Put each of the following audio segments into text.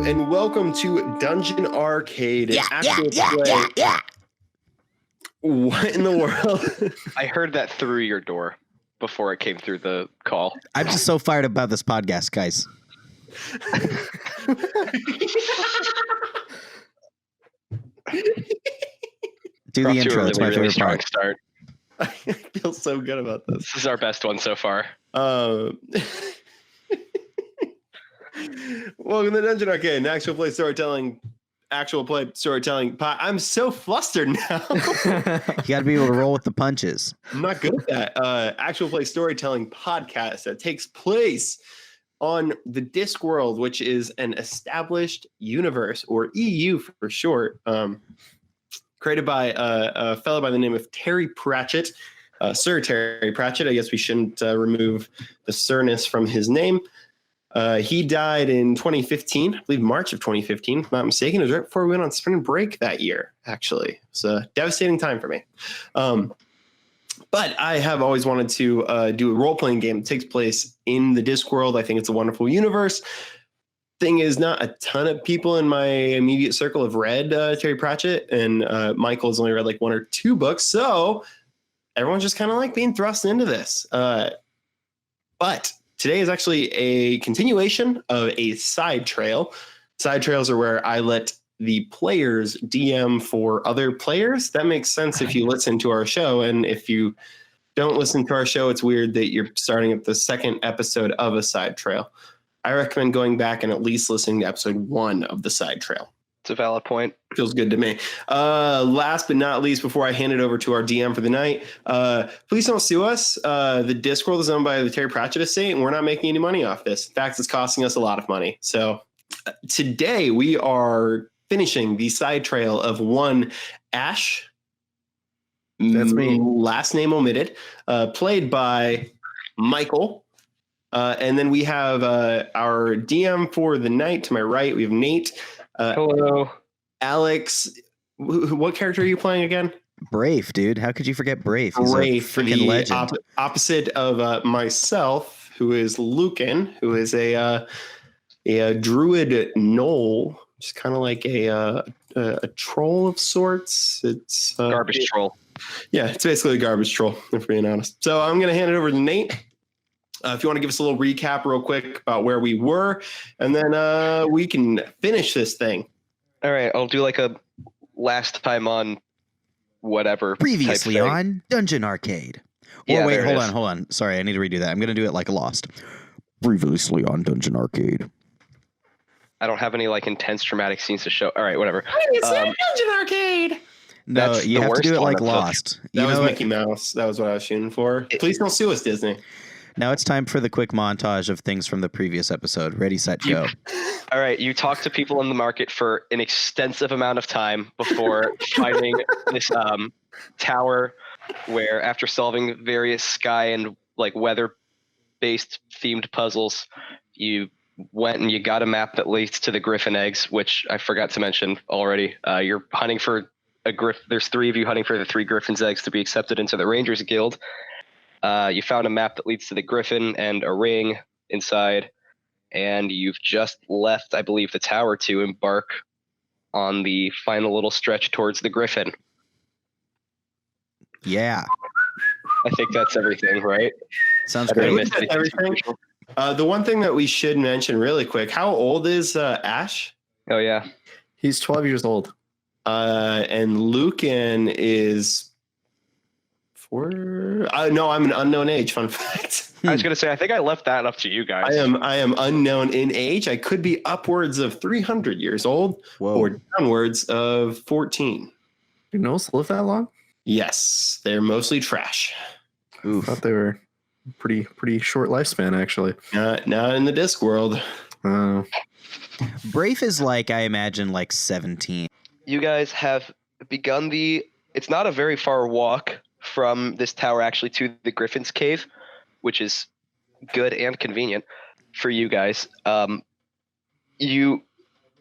and welcome to Dungeon Arcade. Yeah. What in the world? I heard that through your door before it came through the call. I'm just so fired about this podcast, guys. Do the intro. It's my favorite part. Start. I feel so good about this. This is our best one so far. Welcome to Dungeon Arcade, an actual play storytelling. I'm so flustered now. You got to be able to roll with the punches. I'm not good at that. Actual play storytelling podcast that takes place on the Discworld, which is an established universe, or EU for short, created by a fellow by the name of Terry Pratchett, Sir Terry Pratchett. I guess we shouldn't remove the sirness from his name. He died in 2015, I believe March of 2015, if I'm not mistaken. It was right before we went on spring break that year, actually. It's a devastating time for me. But I have always wanted to do a role-playing game that takes place in the Discworld. I think it's a wonderful universe. Thing is, not a ton of people in my immediate circle have read Terry Pratchett, and Michael has only read like 1 or 2 books. So everyone's just kind of like being thrust into this. But today is actually a continuation of a side trail. Side trails are where I let the players DM for other players. That makes sense if you listen to our show. And if you don't listen to our show, it's weird that you're starting at the second episode of a side trail. I recommend going back and at least listening to episode 1 of the side trail. It's a valid point. Feels good to me. Last but not least, before I hand it over to our DM for the night, please don't sue us. The Discworld is owned by the Terry Pratchett estate, and we're not making any money off this. In fact, it's costing us a lot of money. So today we are finishing the side trail of one Ash. That's me. Last name omitted. Played by Michael. And then we have our DM for the night. To my right, we have Nate. Hello. Alex, what character are you playing again? Brave, dude. How could you forget Brave? He's Brave, a freaking legend. Opposite of myself, who is Lucan, who is a druid gnoll, just kind of like a troll of sorts. It's Garbage troll. Yeah, it's basically a garbage troll, if we're being honest. So I'm going to hand it over to Nate. If you want to give us a little recap real quick about where we were, and then we can finish this thing. All right, I'll do like a last time on whatever. Previously on Dungeon Arcade. Yeah, Or wait, there it hold on. Sorry, I need to redo that. I'm going to do it like Lost. Previously on Dungeon Arcade. I don't have any like intense traumatic scenes to show. All right, whatever. Dungeon Arcade. No, That's you the have to do worst it like one of Lost. That was Mickey Mouse. That was what I was shooting for. Please don't sue us, Disney. Now it's time for the quick montage of things from the previous episode. Ready, set, go. All right, you talk to people in the market for an extensive amount of time before finding this tower where, after solving various sky and like weather-based themed puzzles, you went and you got a map that leads to the Griffin eggs, which I forgot to mention already. You're hunting for There's 3 of you hunting for the 3 Griffin's eggs to be accepted into the Rangers Guild. You found a map that leads to the Griffin and a ring inside, and you've just left, I believe, the tower to embark on the final little stretch towards the Griffin. Yeah. I think that's everything, right? Sounds I didn't great. miss anything Everything? special. The one thing that we should mention really quick, how old is Ash? Oh, yeah. He's 12 years old. And Lucan is 4. No, I'm an unknown age. Fun fact. I was going to say, I think I left that up to you guys. I am unknown in age. I could be upwards of 300 years old. Whoa. Or downwards of 14. Do gnolls live that long? Yes, they're mostly trash. I Oof. thought they were pretty short lifespan, actually. Not in the Discworld. Brave is like, I imagine, like 17. You guys have begun it's not a very far walk from this tower actually to the Griffin's Cave, which is good and convenient for you guys.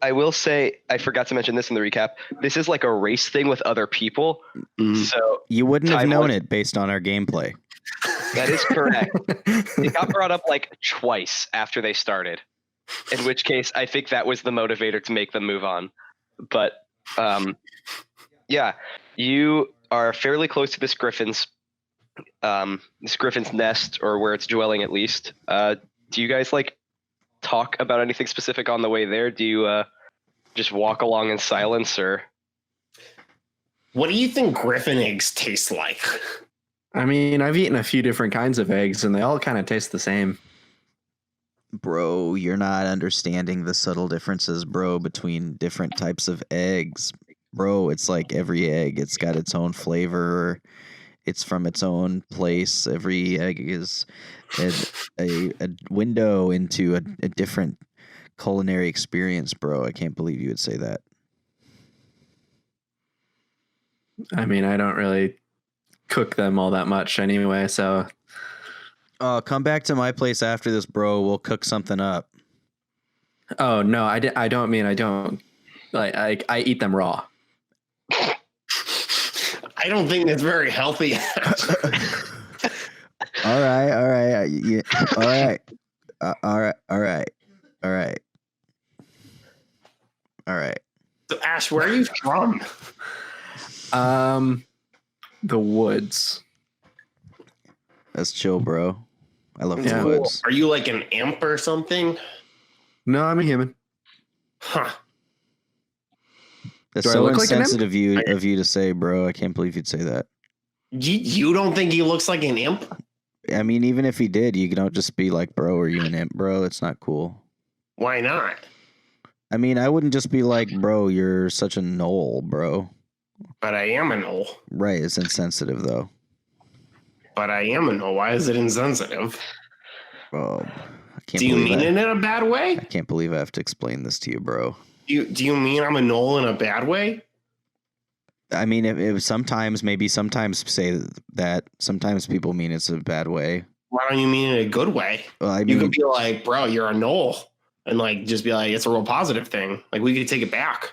I will say, I forgot to mention this in the recap. This is like a race thing with other people. Mhm. So You wouldn't have Time known was- it based on our gameplay. that is correct. It got brought up like twice after they started. In which case, I think that was the motivator to make them move on. But yeah, you are fairly close to this griffin's nest, or where it's dwelling at least. Do you guys like talk about anything specific on the way there? Do you just walk along in silence, or? What do you think griffin eggs taste like? I mean, I've eaten a few different kinds of eggs, and they all kind of taste the same. Bro, you're not understanding the subtle differences, bro, between different types of eggs. Bro, it's like every egg, it's got its own flavor. It's from its own place. Every egg is a window into a different culinary experience, bro. I can't believe you would say that. I mean, I don't really cook them all that much anyway, so Come back to my place after this, bro. We'll cook something up. oh no, I don't mean I don't like I eat them raw. I don't think that's very healthy. All right. Yeah, all right. All right. So Ash, where are you from? The woods. That's chill, bro. I love Yeah. the woods. Are you like an imp or something? No, I'm a human. Huh. That's Do I so look like an imp? insensitive of you to say, bro. I can't believe you'd say that. You don't think he looks like an imp? I mean, even if he did, you don't just be like, bro, are you an imp, bro? That's not cool. Why not? I mean, I wouldn't just be like, bro, you're such a knoll, bro. But I am a knoll. Right, it's insensitive, though. But I am a knoll. Why is it insensitive? Bro, I can't Do you believe mean I, it in a bad way? I can't believe I have to explain this to you, bro. Do you mean I'm a knoll in a bad way? I mean, if sometimes say that. Sometimes people mean it's a bad way. Why don't you mean it in a good way? Well, I You mean, could be like, bro, you're a knoll. And like just be like, it's a real positive thing. Like we could take it back.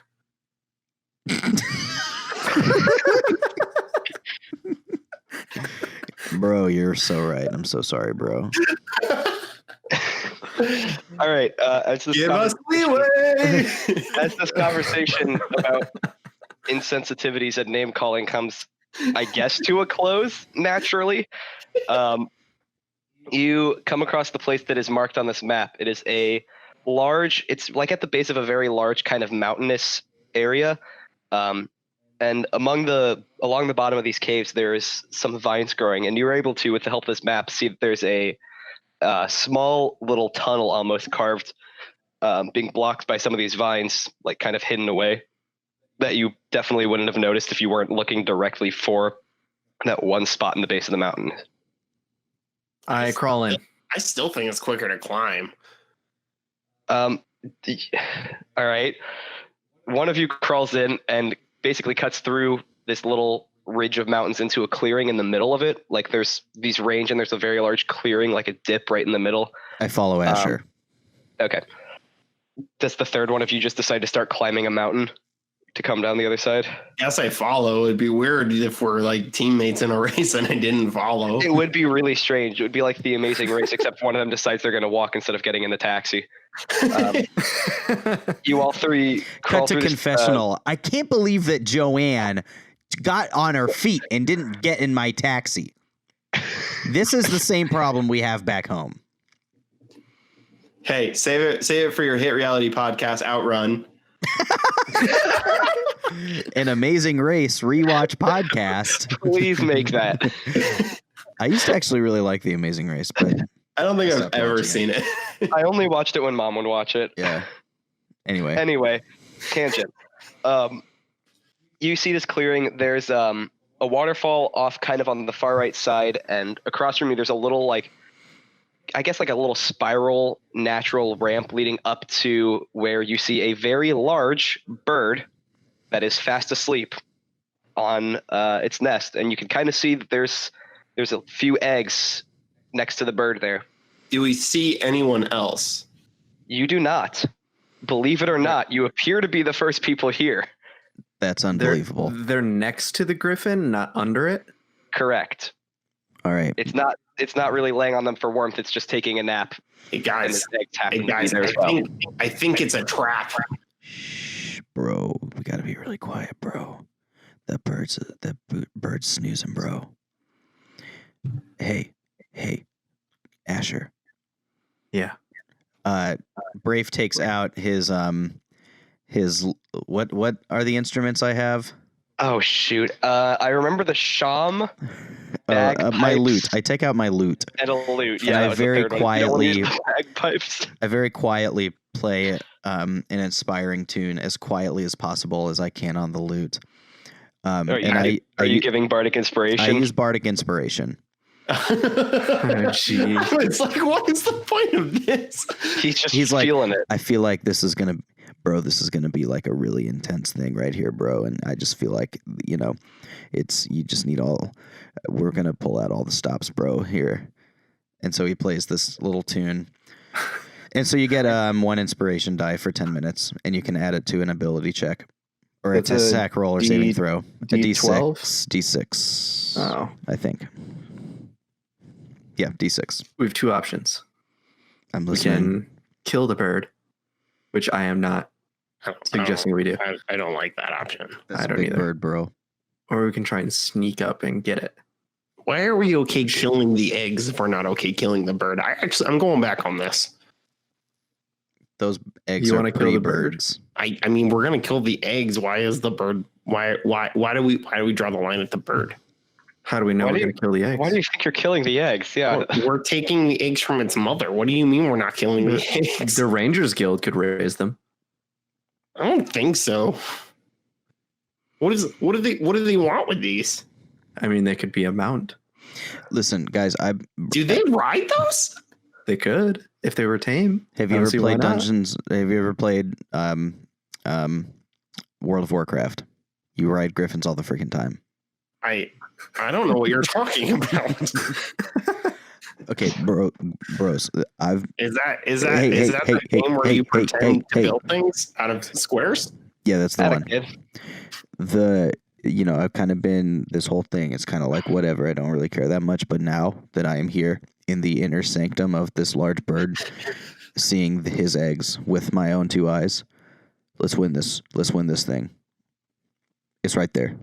bro, you're so right. I'm so sorry, bro. All right. As this Give us conversation- leeway. as this conversation about insensitivities and name calling comes, I guess, to a close naturally, you come across the place that is marked on this map. It is it's like at the base of a very large kind of mountainous area. And along the bottom of these caves, there's some vines growing, and you're able to, with the help of this map, see that there's a small little tunnel almost carved, being blocked by some of these vines, like kind of hidden away, that you definitely wouldn't have noticed if you weren't looking directly for that one spot in the base of the mountain. I crawl in. I still think it's quicker to climb. All right. One of you crawls in and basically cuts through this little ridge of mountains into a clearing in the middle of it. Like there's these range and there's a very large clearing, like a dip right in the middle. I follow Asher. Okay. Does the third one of you just decide to start climbing a mountain to come down the other side? Yes, I follow. It'd be weird if we're like teammates in a race and I didn't follow. It would be really strange. It would be like the Amazing Race, except one of them decides they're going to walk instead of getting in the taxi. You all three crawl Cut to through this, confessional. I can't believe that Joanne got on her feet and didn't get in my taxi. This is the same problem we have back home. Hey, save it for your hit reality podcast, Outrun. An Amazing Race rewatch podcast. Please make that. I used to actually really like The Amazing Race, but I don't think I've Stop ever watching seen it. I only watched it when Mom would watch it. yeah. Anyway, Tangent. You see this clearing. There's a waterfall off kind of on the far right side, and across from you there's a little like a little spiral natural ramp leading up to where you see a very large bird that is fast asleep on its nest, and you can kind of see that there's a few eggs next to the bird there. Do we see anyone else? You do not. Believe it or not, you appear to be the first people here. that's unbelievable. They're next to the griffin, not under it. Correct. All right. It's not it's not really laying on them for warmth. It's just taking a nap. Hey And guys, the eggs happen hey to be guys, there as well. I think it's a trap. Shh, bro. We gotta be really quiet, bro. That bird's snoozing, bro. Hey, Asher. Yeah. Brave takes out his what are the instruments I have? Oh shoot! I remember the sham My Bagpipes. lute. I take out my lute. and a lute. And Yeah, I that was the very third one. You don't wanna use quietly- the bagpipes. I very quietly play an inspiring tune as quietly as possible as I can on the lute. Are you, And are you I giving bardic inspiration? I use bardic inspiration. Gee. It's like, what is the point of this? He's like- feeling it. I feel like this is gonna be like a really intense thing right here, bro. And I just feel like, you just need we're gonna pull out all the stops, bro, here. And so he plays this little tune. And so you get 1 inspiration die for 10 minutes, and you can add it to an ability check. Or it's That's a a sack roll or saving throw. A D12? D6. Oh, I think. Yeah, D6. we have 2 options. I'm We listening. can kill the bird, which I am not suggesting we do, I don't like that option. That's I a don't big either. bird, bro. or we can try and sneak up and get it. Why are we okay killing the eggs if we're not okay killing the bird? I'm going back on this. Those eggs You are wanna kill pretty the bird? birds. I mean, we're gonna kill the eggs. Why is the bird? Why do we draw the line at the bird? How do we know Why we're do going to kill the eggs? Why do you think you're killing the eggs? Yeah. We're taking the eggs from its mother. What do you mean we're not killing the eggs? The Rangers Guild could raise them. I don't think so. What do they want with these? I mean, they could be a mount. Listen, guys, Do they ride those? They could if they were tame. have I you don't ever see why played not. Dungeons? Have you ever played World of Warcraft? You ride griffins all the freaking time. I don't know what you're talking about. Okay, bros. Is that Hey, the hey, game where hey, you hey, pretend to hey. build things out of squares? Yeah, that's the Atta one. kid. I've kind of been this whole thing. It's kind of like whatever. I don't really care that much. But now that I am here in the inner sanctum of this large bird, seeing his eggs with my own 2 eyes, let's win this. Let's win this thing. It's right there.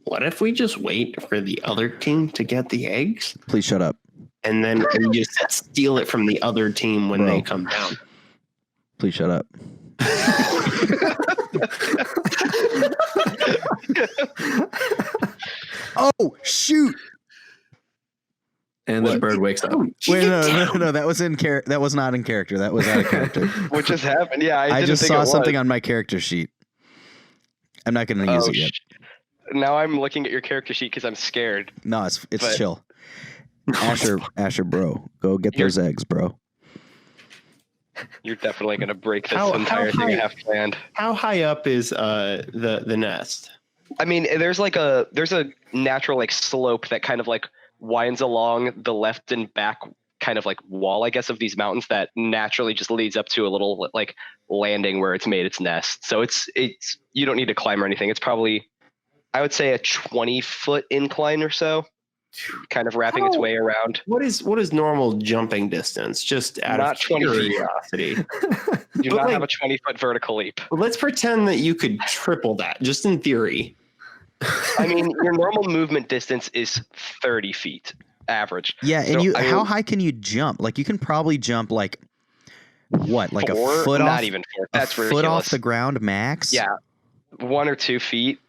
What if we just wait for the other team to get the eggs, Please shut up. and then we just steal it from the other team when they come down? Please shut up. Oh shoot! And the bird wakes up. Wait, no. That was That was not in character. That was out of character. What just happened? Yeah, I I didn't just think saw it something was. on my character sheet. I'm not going to use Oh, it yet. now I'm looking at your character sheet because I'm scared. No, it's but- chill. Asher, bro, go get those eggs, bro. You're definitely gonna break this How entire thing I high- have planned. How high up is the nest? I mean, there's a natural like slope that kind of like winds along the left and back kind of like wall, I guess, of these mountains that naturally just leads up to a little like landing where it's made its nest. So it's you don't need to climb or anything. It's probably, I would say, a 20-foot incline or so, kind of wrapping its How- way around. What is normal jumping distance? Just out Not of 20 feet. curiosity. Do But, not like- have a 20-foot vertical leap. Well, let's pretend that you could triple that, just in theory. I mean, your normal movement distance is 30 feet average. Yeah, and So, I how mean- high can you jump? Like you can probably jump like what? Like Four? a foot Not off even 4. a That's foot ridiculous. off the ground max? Yeah, 1 or 2 feet.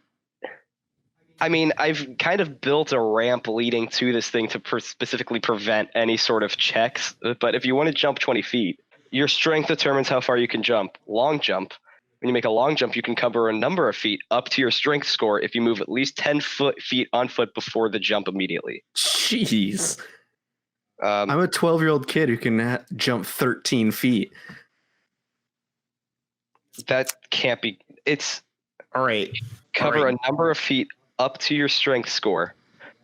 I mean, I've kind of built a ramp leading to this thing to specifically prevent any sort of checks. But if you want to jump 20 feet, your strength determines how far you can jump. Long jump. When you make a long jump, you can cover a number of feet up to your strength score if you move at least 10 feet on foot before the jump immediately. Jeez. I'm a 12-year-old kid who can jump 13 feet. That can't be. It's All right. cover Alright. a number of feet up to your strength score.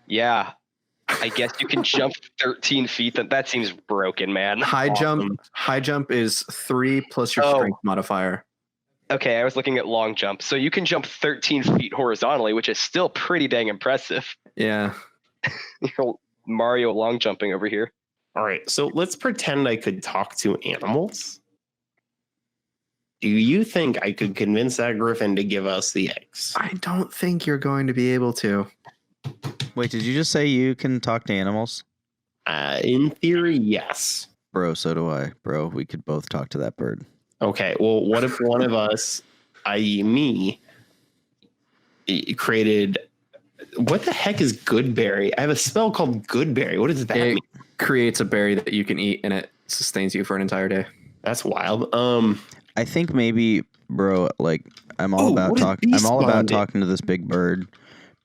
Yeah. I guess you can jump 13 feet. That seems broken, man. High Awesome. jump is 3 plus your Oh. strength modifier. Okay, I was looking at long jump. So you can jump 13 feet horizontally, which is still pretty dang impressive. Yeah. Mario long jumping over here. All right, so let's pretend I could talk to animals. Do you think I could convince that griffin to give us the eggs? I don't think you're going to be able to. Wait, did you just say you can talk to animals? In theory, yes. Bro, so do I. Bro, we could both talk to that bird. Okay, well, what if one of us, i.e. me, created... What the heck is Goodberry? I have a spell called Goodberry. What does that It mean? creates a berry that you can eat, and it sustains you for an entire day. That's wild. I think maybe, bro, like I'm all Oh, about what if talking. beast I'm all about spawned it? talking to this big bird,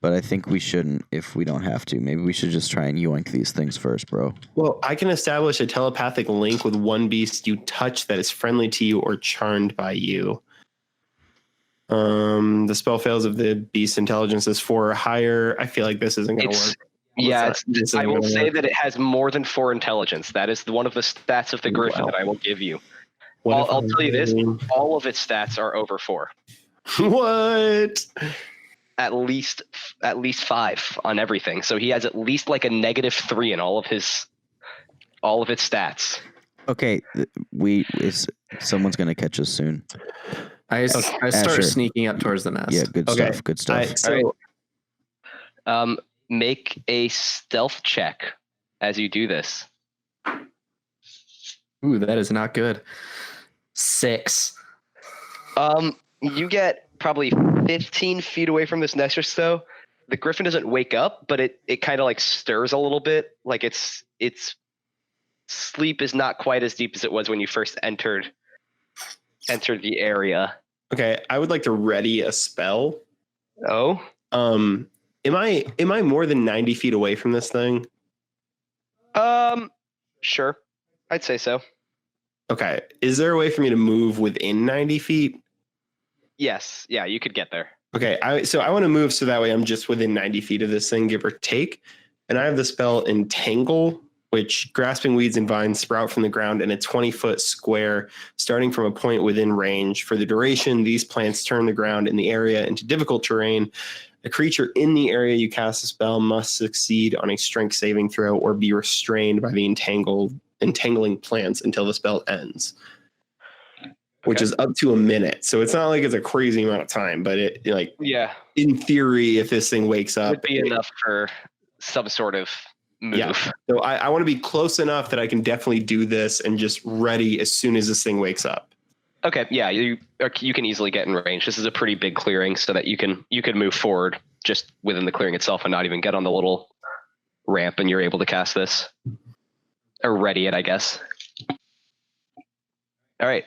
but I think we shouldn't if we don't have to. Maybe we should just try and yoink these things first, bro. Well, I can establish a telepathic link with one beast you touch that is friendly to you or charmed by you. The spell fails if the beast's intelligence is 4 or higher. I feel like this isn't going to It's work. yeah. This I isn't will gonna say work. that it has more than 4 intelligence. That is one of the stats of the griffin Wow. that I will give you. What I'll if tell you this: I- all of its stats are over 4. What? At least 5 on everything. So he has at least like a -3 in all of its stats. Okay, someone's gonna catch us soon. I start Asher. sneaking up towards the nest. Yeah, good Okay. stuff. Good stuff. So Make a stealth check as you do this. Ooh, that is not good. 6. You get probably 15 feet away from this nest or so. The griffin doesn't wake up, but it kind of like stirs a little bit. Like its sleep is not quite as deep as it was when you first entered the area. okay, I would like to ready a spell. Oh, Am I more than 90 feet away from this thing? sure, I'd say so. Okay. Is there a way for me to move within 90 feet? Yes, yeah, you could get there. Okay. So I want to move so that way I'm just within 90 feet of this thing, give or take. And I have the spell Entangle, which grasping weeds and vines sprout from the ground in a 20-foot square, starting from a point within range. For the duration, these plants turn the ground in the area into difficult terrain. A creature in the area you cast a spell must succeed on a strength saving throw or be restrained by the entangling plants until the spell ends, which Okay. is up to a minute. So it's not like it's a crazy amount of time, but it like Yeah, in theory, if this thing wakes up, would be enough for some sort of move. Yeah. So I want to be close enough that I can definitely do this and just ready as soon as this thing wakes up. Okay, yeah, you can easily get in range. This is a pretty big clearing, so that you can move forward just within the clearing itself and not even get on the little ramp, and you're able to cast this or ready it, I guess. All right,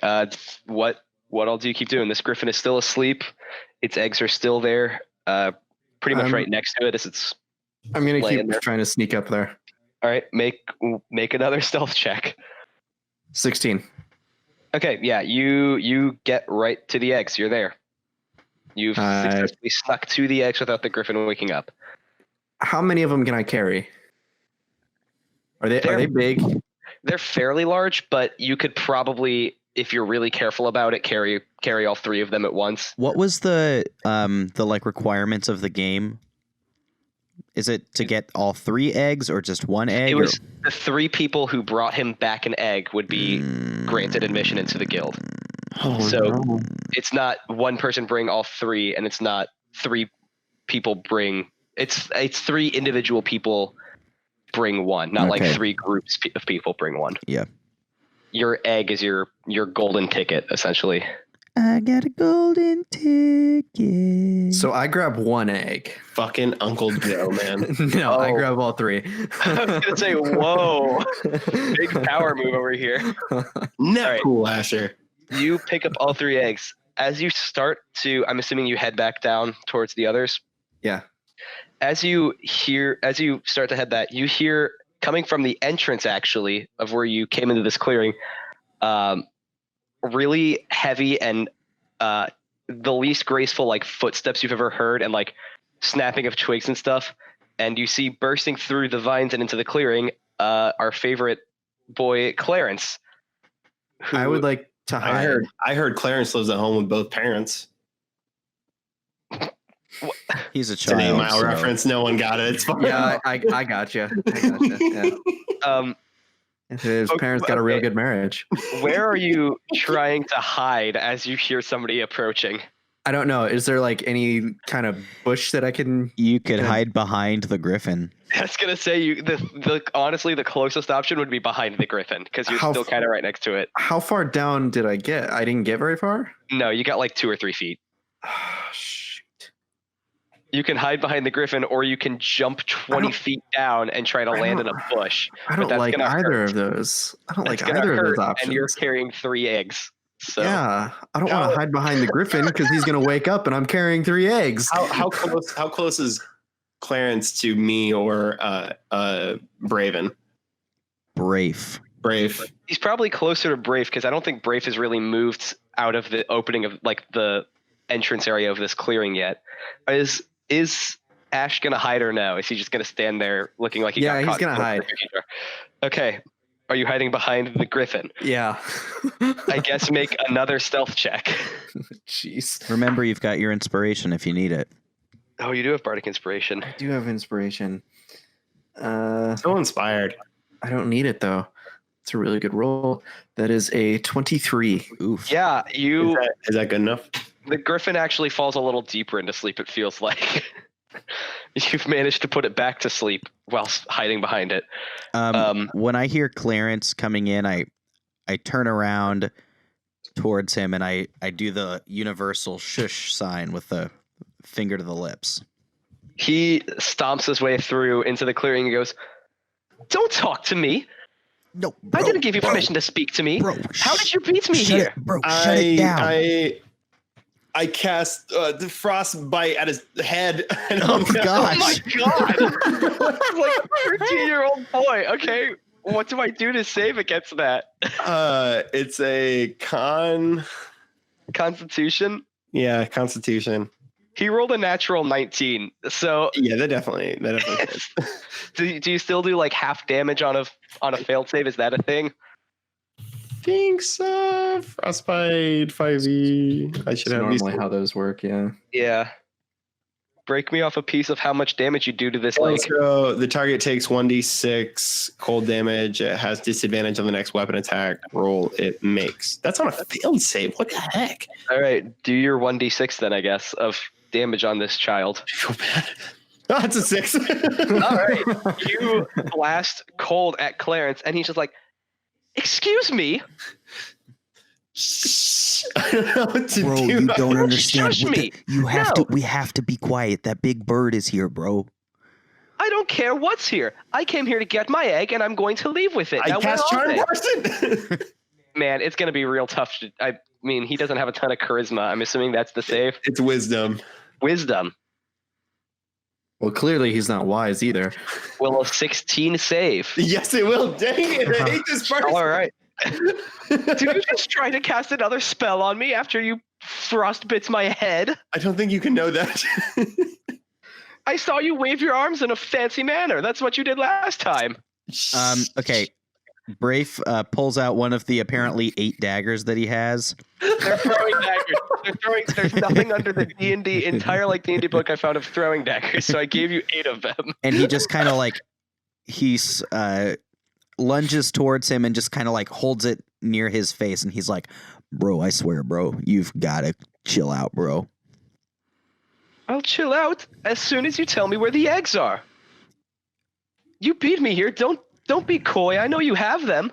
what all do you keep doing? This griffin is still asleep. Its eggs are still there, pretty much right next to it as it's. I'm going to Lay in keep there. trying to sneak up there. All right, make another stealth check. 16. Okay, yeah, you get right to the eggs. You're there. You've successfully snuck to the eggs without the griffin waking up. How many of them can I carry? Are they big? They're fairly large, but you could probably, if you're really careful about it, carry all 3 of them at once. What was the like requirements of the game? Is it to get all 3 eggs or just 1 egg? It was the 3 people who brought him back an egg would be granted admission into the guild. Oh, So- no. It's not one person bring all 3, and it's not 3 people bring. It's 3 individual people bring 1, not like Okay. 3 groups of people bring 1. Yeah. Your egg is your golden ticket, essentially. I got a golden ticket. So I grab 1 egg. Fucking Uncle Joe, man. No, I Oh. grab all 3. I was gonna say, whoa, big power move over here. Not right. cool, Asher. You pick up all 3 eggs. As you start to, I'm assuming you head back down towards the others. Yeah. As you start to head that, you hear coming from the entrance, actually, of where you came into this clearing, really heavy and the least graceful like footsteps you've ever heard, and like snapping of twigs and stuff. And you see bursting through the vines and into the clearing, our favorite boy Clarence. Who, I would like to hide. I heard Clarence lives at home with both parents. He's a It's an child. 8 Mile so- reference. No one got it. It's fine. Yeah, I got you. Yeah. His parents got a real Okay. good marriage. Where are you trying to hide as you hear somebody approaching? I don't know. Is there like any kind of bush that I can? You could Good. hide behind the griffin. I was gonna say honestly the closest option would be behind the griffin because you're How still f- kind of right next to it. How far down did I get? I didn't get very far. No, you got like 2 or 3 feet. Shoot. You can hide behind the griffin, or you can jump 20 feet down and try to I land in don't- a bush. I But don't that's like gonna either hurt. of those. I don't That's like gonna either of hurt, those options. and you're carrying 3 eggs. So Yeah, I don't want How- to hide behind the griffin because he's gonna wake up and I'm carrying 3 eggs. How close is Clarence to me or Braven? Brave. Brave. he's probably closer to Brave because I don't think Brave has really moved out of the opening of like the entrance area of this clearing yet. Is Ash gonna hide or no? Is he just gonna stand there looking like he Yeah, got he's caught gonna in the hide. cookie jar? Okay. Are you hiding behind the griffin? Yeah. I guess make another stealth check. Jeez. Remember, you've got your inspiration if you need it. Oh, you do have bardic inspiration. I do have inspiration. So inspired. I don't need it though. It's a really good roll. That is a 23. Oof. Yeah, Is that good enough? the griffin actually falls a little deeper into sleep, it feels like. You've managed to put it back to sleep whilst hiding behind it. When I hear Clarence coming in, I turn around towards him and I do the universal shush sign with the finger to the lips. He stomps his way through into the clearing and goes, "Don't talk to me. No, I didn't give you permission to speak to me. Bro, How did you beat me here?" Shut it down. I cast the frostbite at his head. And Oh, Oh my gosh. god! Like a 13-year-old boy. Okay, what do I do to save against that? It's a Constitution. Constitution. He rolled a natural 19. So Yeah, that definitely. do you still do like half damage on a failed save? Is that a thing? Thanks, frostbite 5e. I should That's have these. normally how those work. Yeah. Yeah. Break me off a piece of how much damage you do to this. Like, So the target takes 1d6 cold damage. It has disadvantage on the next weapon attack roll it makes. That's on a failed save. What the heck? all right, do your 1d6 then, I guess, of damage on this child. I feel bad. Oh, it's a 6. All right, you blast cold at Clarence, and he's just like, "Excuse me." Shh. I don't know what to Bro, do. you don't understand. Shush me. You have No. to. We have to be quiet. That big bird is here, bro. I don't care what's here. I came here to get my egg, and I'm going to leave with it. I Now, where cast are Charm they? Person. Man, it's going to be real tough. I mean, he doesn't have a ton of charisma. I'm assuming that's the save. It's wisdom. Wisdom. Well, clearly he's not wise either. Will a 16 save? Yes, it will. Dang it. I hate this person. All right. Did you just try to cast another spell on me after you frostbits my head? I don't think you can know that. I saw you wave your arms in a fancy manner. That's what you did last time. Okay. Brafe pulls out one of the apparently 8 daggers that he has. They're throwing daggers. There's nothing under the D&D entire D&D book I found of throwing daggers, so I gave you 8 of them. And he just kind of he's lunges towards him and just kind of holds it near his face. And he's like, "Bro, I swear, bro, you've got to chill out, bro." I'll chill out as soon as you tell me where the eggs are. You beat me here. Don't be coy. I know you have them.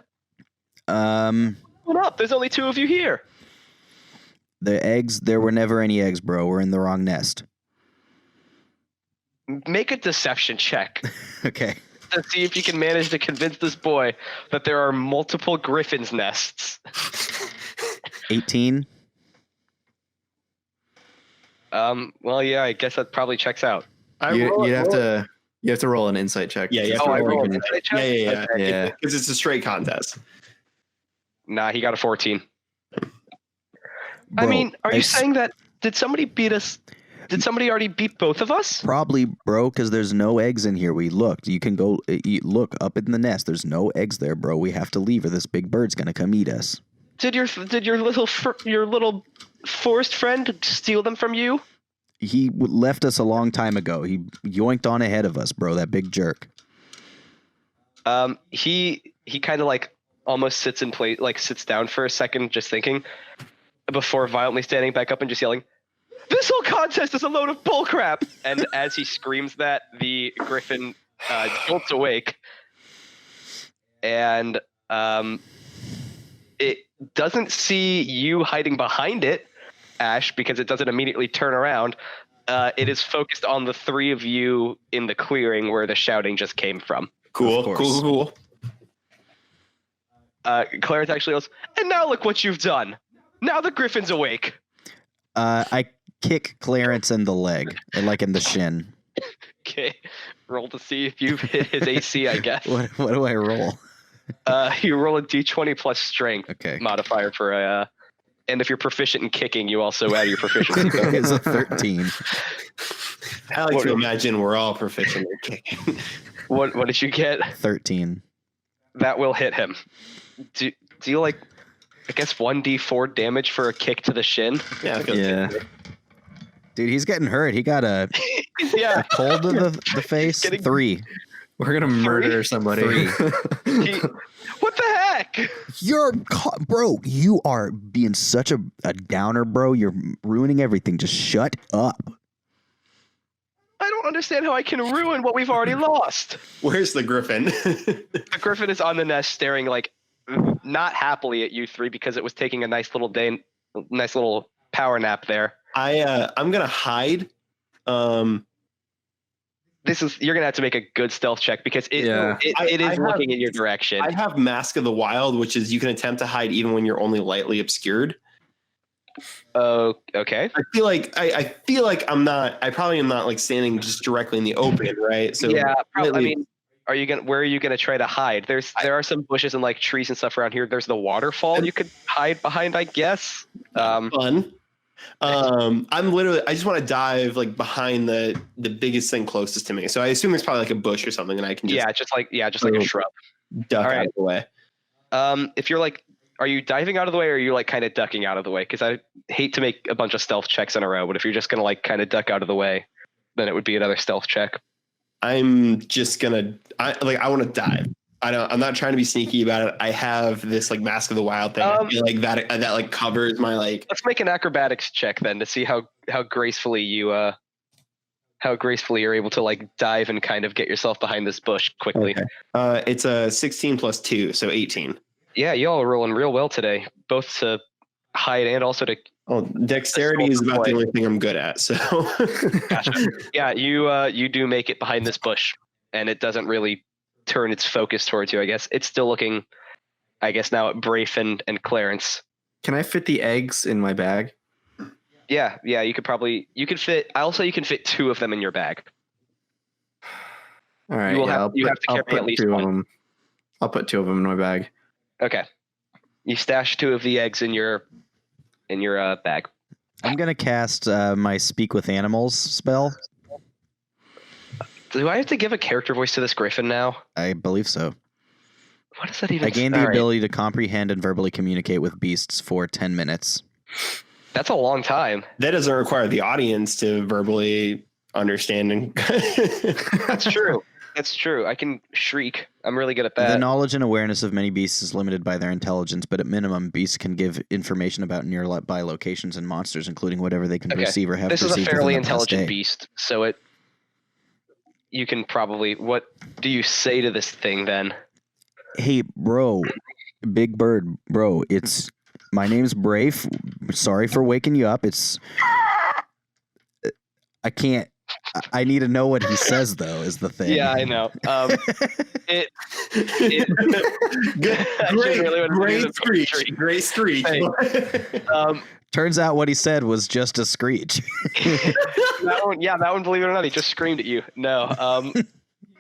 Hold up. There's only 2 of you here. The eggs, there were never any eggs, bro. We're in the wrong nest. Make a deception check Okay. to see if you can manage to convince this boy that there are multiple griffin's nests. 18. Well, yeah, I guess that probably checks out. You have to roll an insight check. Yeah, you have Oh, to I roll rolled an an insight check? Yeah. Okay. Yeah. Because it's a straight contest. Nah, he got a 14. I Bro, mean, are you it's saying that did somebody beat us? Did somebody already beat both of us? Probably, bro, because there's no eggs in here. We looked. You can go look up in the nest. There's no eggs there, bro. We have to leave or this big bird's going to come eat us. Did your little forest friend steal them from you? He left us a long time ago. He yoinked on ahead of us, bro. That big jerk. He kind of like almost sits in place, like sits down for a second, just thinking, before violently standing back up and just yelling, "This whole contest is a load of bullcrap!" And as he screams that, the griffin jolts awake, and it doesn't see you hiding behind it, Ash, because it doesn't immediately turn around. It is focused on the three of you in the clearing where the shouting just came from. Cool, Of course. cool. Clarence actually goes, "And now look what you've done. Now the griffin's awake." I kick Clarence in the leg, like in the shin. Okay, roll to see if you've hit his AC, I guess. What do I roll? You roll a d20 plus strength Okay. modifier for a, and if you're proficient in kicking, you also add your proficiency. It's a 13. I like to imagine we're all proficient in kicking. What did you get? 13. That will hit him. Do you like, I guess 1d4 damage for a kick to the shin? Yeah, I feel Yeah. good. Dude, he's getting hurt. He got a Yeah. cold to the face. Getting- 3. We're gonna murder somebody. What the heck? Bro, you are being such a downer, bro. You're ruining everything. Just shut up. I don't understand how I can ruin what we've already lost. Where's the griffin? The griffin is on the nest staring like not happily at you three because it was taking a nice little power nap there. I'm gonna hide. You're gonna have to make a good stealth check because it is looking in your direction. I have Mask of the Wild, which is you can attempt to hide even when you're only lightly obscured. Oh, okay. I feel like I probably am not like standing just directly in the open, right? So Yeah, probably. I really- mean, where are you gonna try to hide? There are some bushes and like trees and stuff around here. There's the waterfall you could hide behind, I guess. fun. I just want to dive like behind the biggest thing closest to me. So I assume there's probably like a bush or something, and I can just just like a shrub. duck All out right. of the way. If you're like, are you diving out of the way or are you like kind of ducking out of the way? Because I hate to make a bunch of stealth checks in a row, but if you're just gonna like kind of duck out of the way, then it would be another stealth check. I'm just gonna I want to dive. I'm not trying to be sneaky about it. I have this like Mask of the Wild thing. I feel like that like covers my like. Let's make an acrobatics check then to see how gracefully you're able to like dive and kind of get yourself behind this bush quickly. Okay. It's a 16 plus 2, so 18. Yeah, y'all are rolling real well today, both to hide and also to. Oh, dexterity is about the only thing I'm good at. So. Gotcha. Yeah, you do make it behind this bush, and it doesn't really turn its focus towards you. I guess it's still looking. I guess now at Brafe and Clarence. Can I fit the eggs in my bag? Yeah, you could fit. Also, you can fit 2 of them in your bag. All right. You will yeah, have- you have to I'll carry at put least 2 one. of them. I'll put 2 of them in my bag. Okay. You stash 2 of the eggs in your bag. I'm gonna cast my Speak with Animals spell. Do I have to give a character voice to this griffin now? I believe so. What does that even? I gained the All right. ability to comprehend and verbally communicate with beasts for 10 minutes. That's a long time. That doesn't require the audience to verbally understand. And That's true. That's true. I can shriek. I'm really good at The that. knowledge and awareness of many beasts is limited by their intelligence, but at minimum, beasts can give information about nearby locations and monsters, including whatever they can Okay. perceive or have This is perceived a fairly within the past intelligent day. beast, so you can probably. What do you say to this thing then? Hey, bro, Big Bird, bro, my name's Brafe. Sorry for waking you up. I need to know what he says, though, is the thing. Yeah, I know. It Good, I great, really wanted to do great the screech, poetry. great screech. Hey. Turns out what he said was just a screech. That one. Believe it or not, he just screamed at you. No.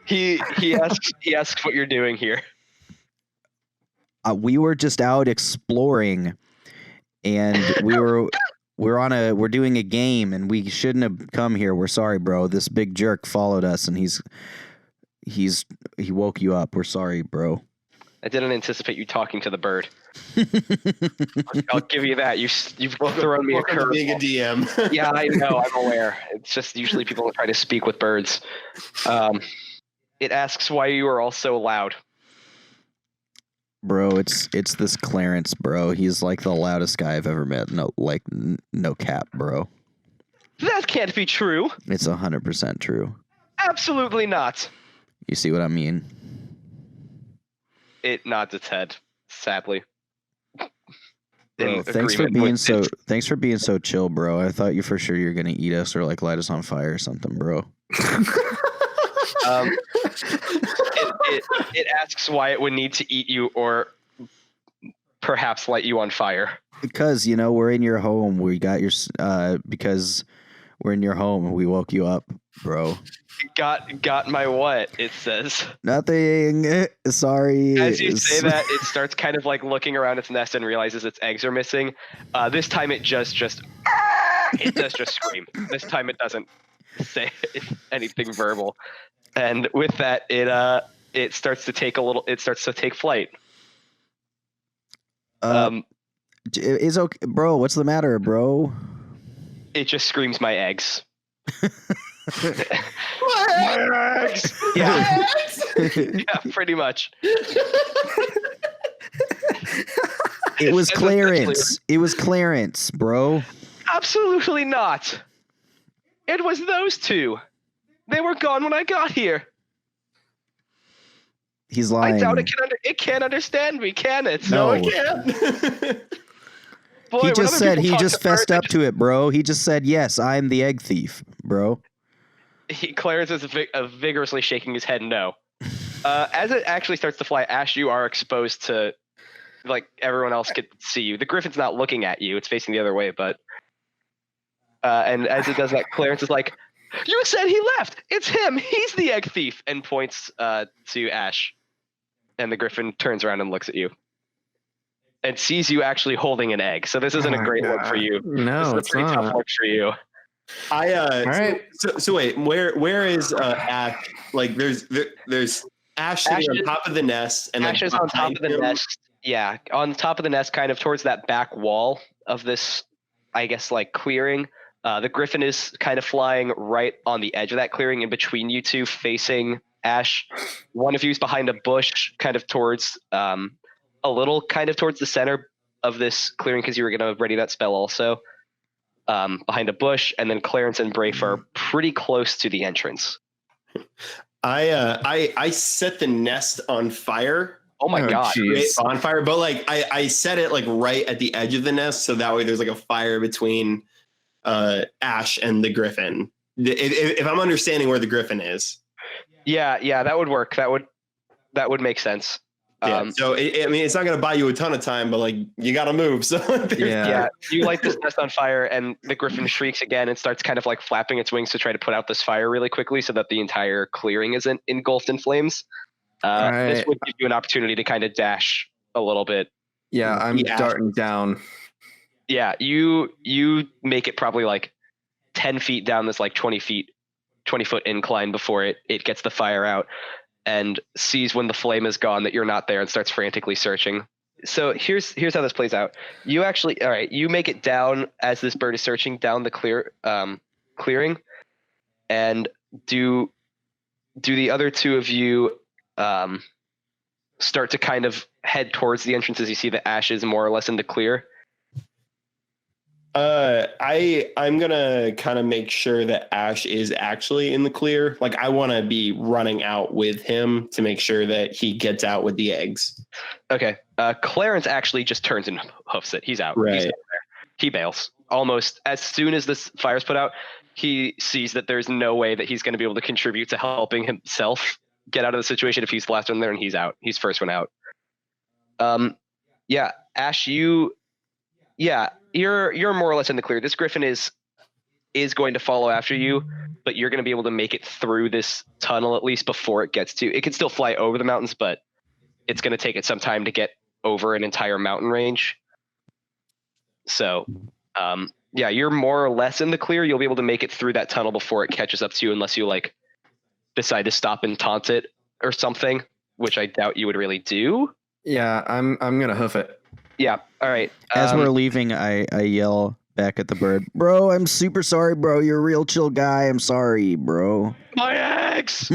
He asks what you're doing here. We were just out exploring, and we're doing a game, and we shouldn't have come here. We're sorry, bro. This big jerk followed us, and he woke you up. We're sorry, bro. I didn't anticipate you talking to the bird. I'll give you that. You've thrown me a Welcome to being a curveball. DM. Yeah, I know. I'm aware. It's just usually people try to speak with birds. It asks why you are all so loud. Bro, it's this Clarence, bro. He's like the loudest guy I've ever met. No cap, bro. That can't be true. It's 100% true. Absolutely not. You see what I mean? It nods its head, sadly. Bro, thanks for being so chill, bro. I thought you for sure you're gonna eat us or like light us on fire or something, bro. It asks why it would need to eat you or perhaps light you on fire. Because we're in your home. We got your because we're in your home. We woke you up, bro. Got my what? It says. Nothing. Sorry. As you say that, it starts kind of like looking around its nest and realizes its eggs are missing. This time it just scream. This time it doesn't say anything verbal. And with that, it starts to take flight. Is okay, bro. What's the matter, bro? It just screams my eggs. My eggs. Yeah. Yeah, pretty much. It was Clarence. It was Clarence, bro. Absolutely not. It was those two. They were gone when I got here. He's lying. I doubt it can't understand me, can it? No, it can't. Boy, he just said he just fessed up to it, bro. He just said, "Yes, I'm the egg thief, bro." Clarence is vigorously shaking his head no. As it actually starts to fly, Ash, you are exposed to, like, everyone else can see you. The griffin's not looking at you; it's facing the other way. But and as it does that, Clarence is like, "You said he left. It's him. He's the egg thief," and points to Ash. And the griffin turns around and looks at you. And sees you actually holding an egg. So this isn't a great look for you. No, this is a pretty tough look for you. All right. So wait, where is Ash? Like there's Ash sitting on top of the nest, and Ash is on top of the nest. Yeah, on top of the nest, kind of towards that back wall of this, I guess, like clearing. The griffin is kind of flying right on the edge of that clearing, in between you two, facing Ash. One of you is behind a bush, kind of towards a little kind of towards the center of this clearing, because you were going to ready that spell also. Behind a bush, and then Clarence and Brafe are pretty close to the entrance. I set the nest on fire. Oh my god! On fire, but like I set it like right at the edge of the nest, so that way there's like a fire between Ash and the griffin. If I'm understanding where the griffin is. Yeah, that would work. That would make sense. Yeah. So I mean, it's not going to buy you a ton of time, but like you got to move. So yeah, you light this nest on fire, and the griffin shrieks again and starts kind of like flapping its wings to try to put out this fire really quickly, so that the entire clearing isn't engulfed in flames. This would give you an opportunity to kind of dash a little bit. Yeah, I'm darting down. Yeah, you make it probably like 10 feet down this like 20 foot incline before it gets the fire out. And sees when the flame is gone that you're not there and starts frantically searching. So here's how this plays out. You actually, all right, you make it down as this bird is searching down the clearing, and do the other two of you start to kind of head towards the entrance as you see the ashes more or less in the clear? I'm gonna kind of make sure that Ash is actually in the clear. Like I want to be running out with him to make sure that he gets out with the eggs. Okay. Clarence actually just turns and hoofs it. He's out. Right. He's not there. He bails almost as soon as this fire's put out. He sees that there's no way that he's going to be able to contribute to helping himself get out of the situation if he's the last one there, and he's out. He's first one out. Yeah, Ash, you're more or less in the clear. This griffin is going to follow after you, but you're going to be able to make it through this tunnel at least before it gets to. It can still fly over the mountains, but it's going to take it some time to get over an entire mountain range. So, yeah, you're more or less in the clear. You'll be able to make it through that tunnel before it catches up to you, unless you like decide to stop and taunt it or something, which I doubt you would really do. Yeah, I'm gonna hoof it. Yeah. All right. As we're leaving, I yell back at the bird, "Bro, I'm super sorry, bro. You're a real chill guy. I'm sorry, bro." My eggs.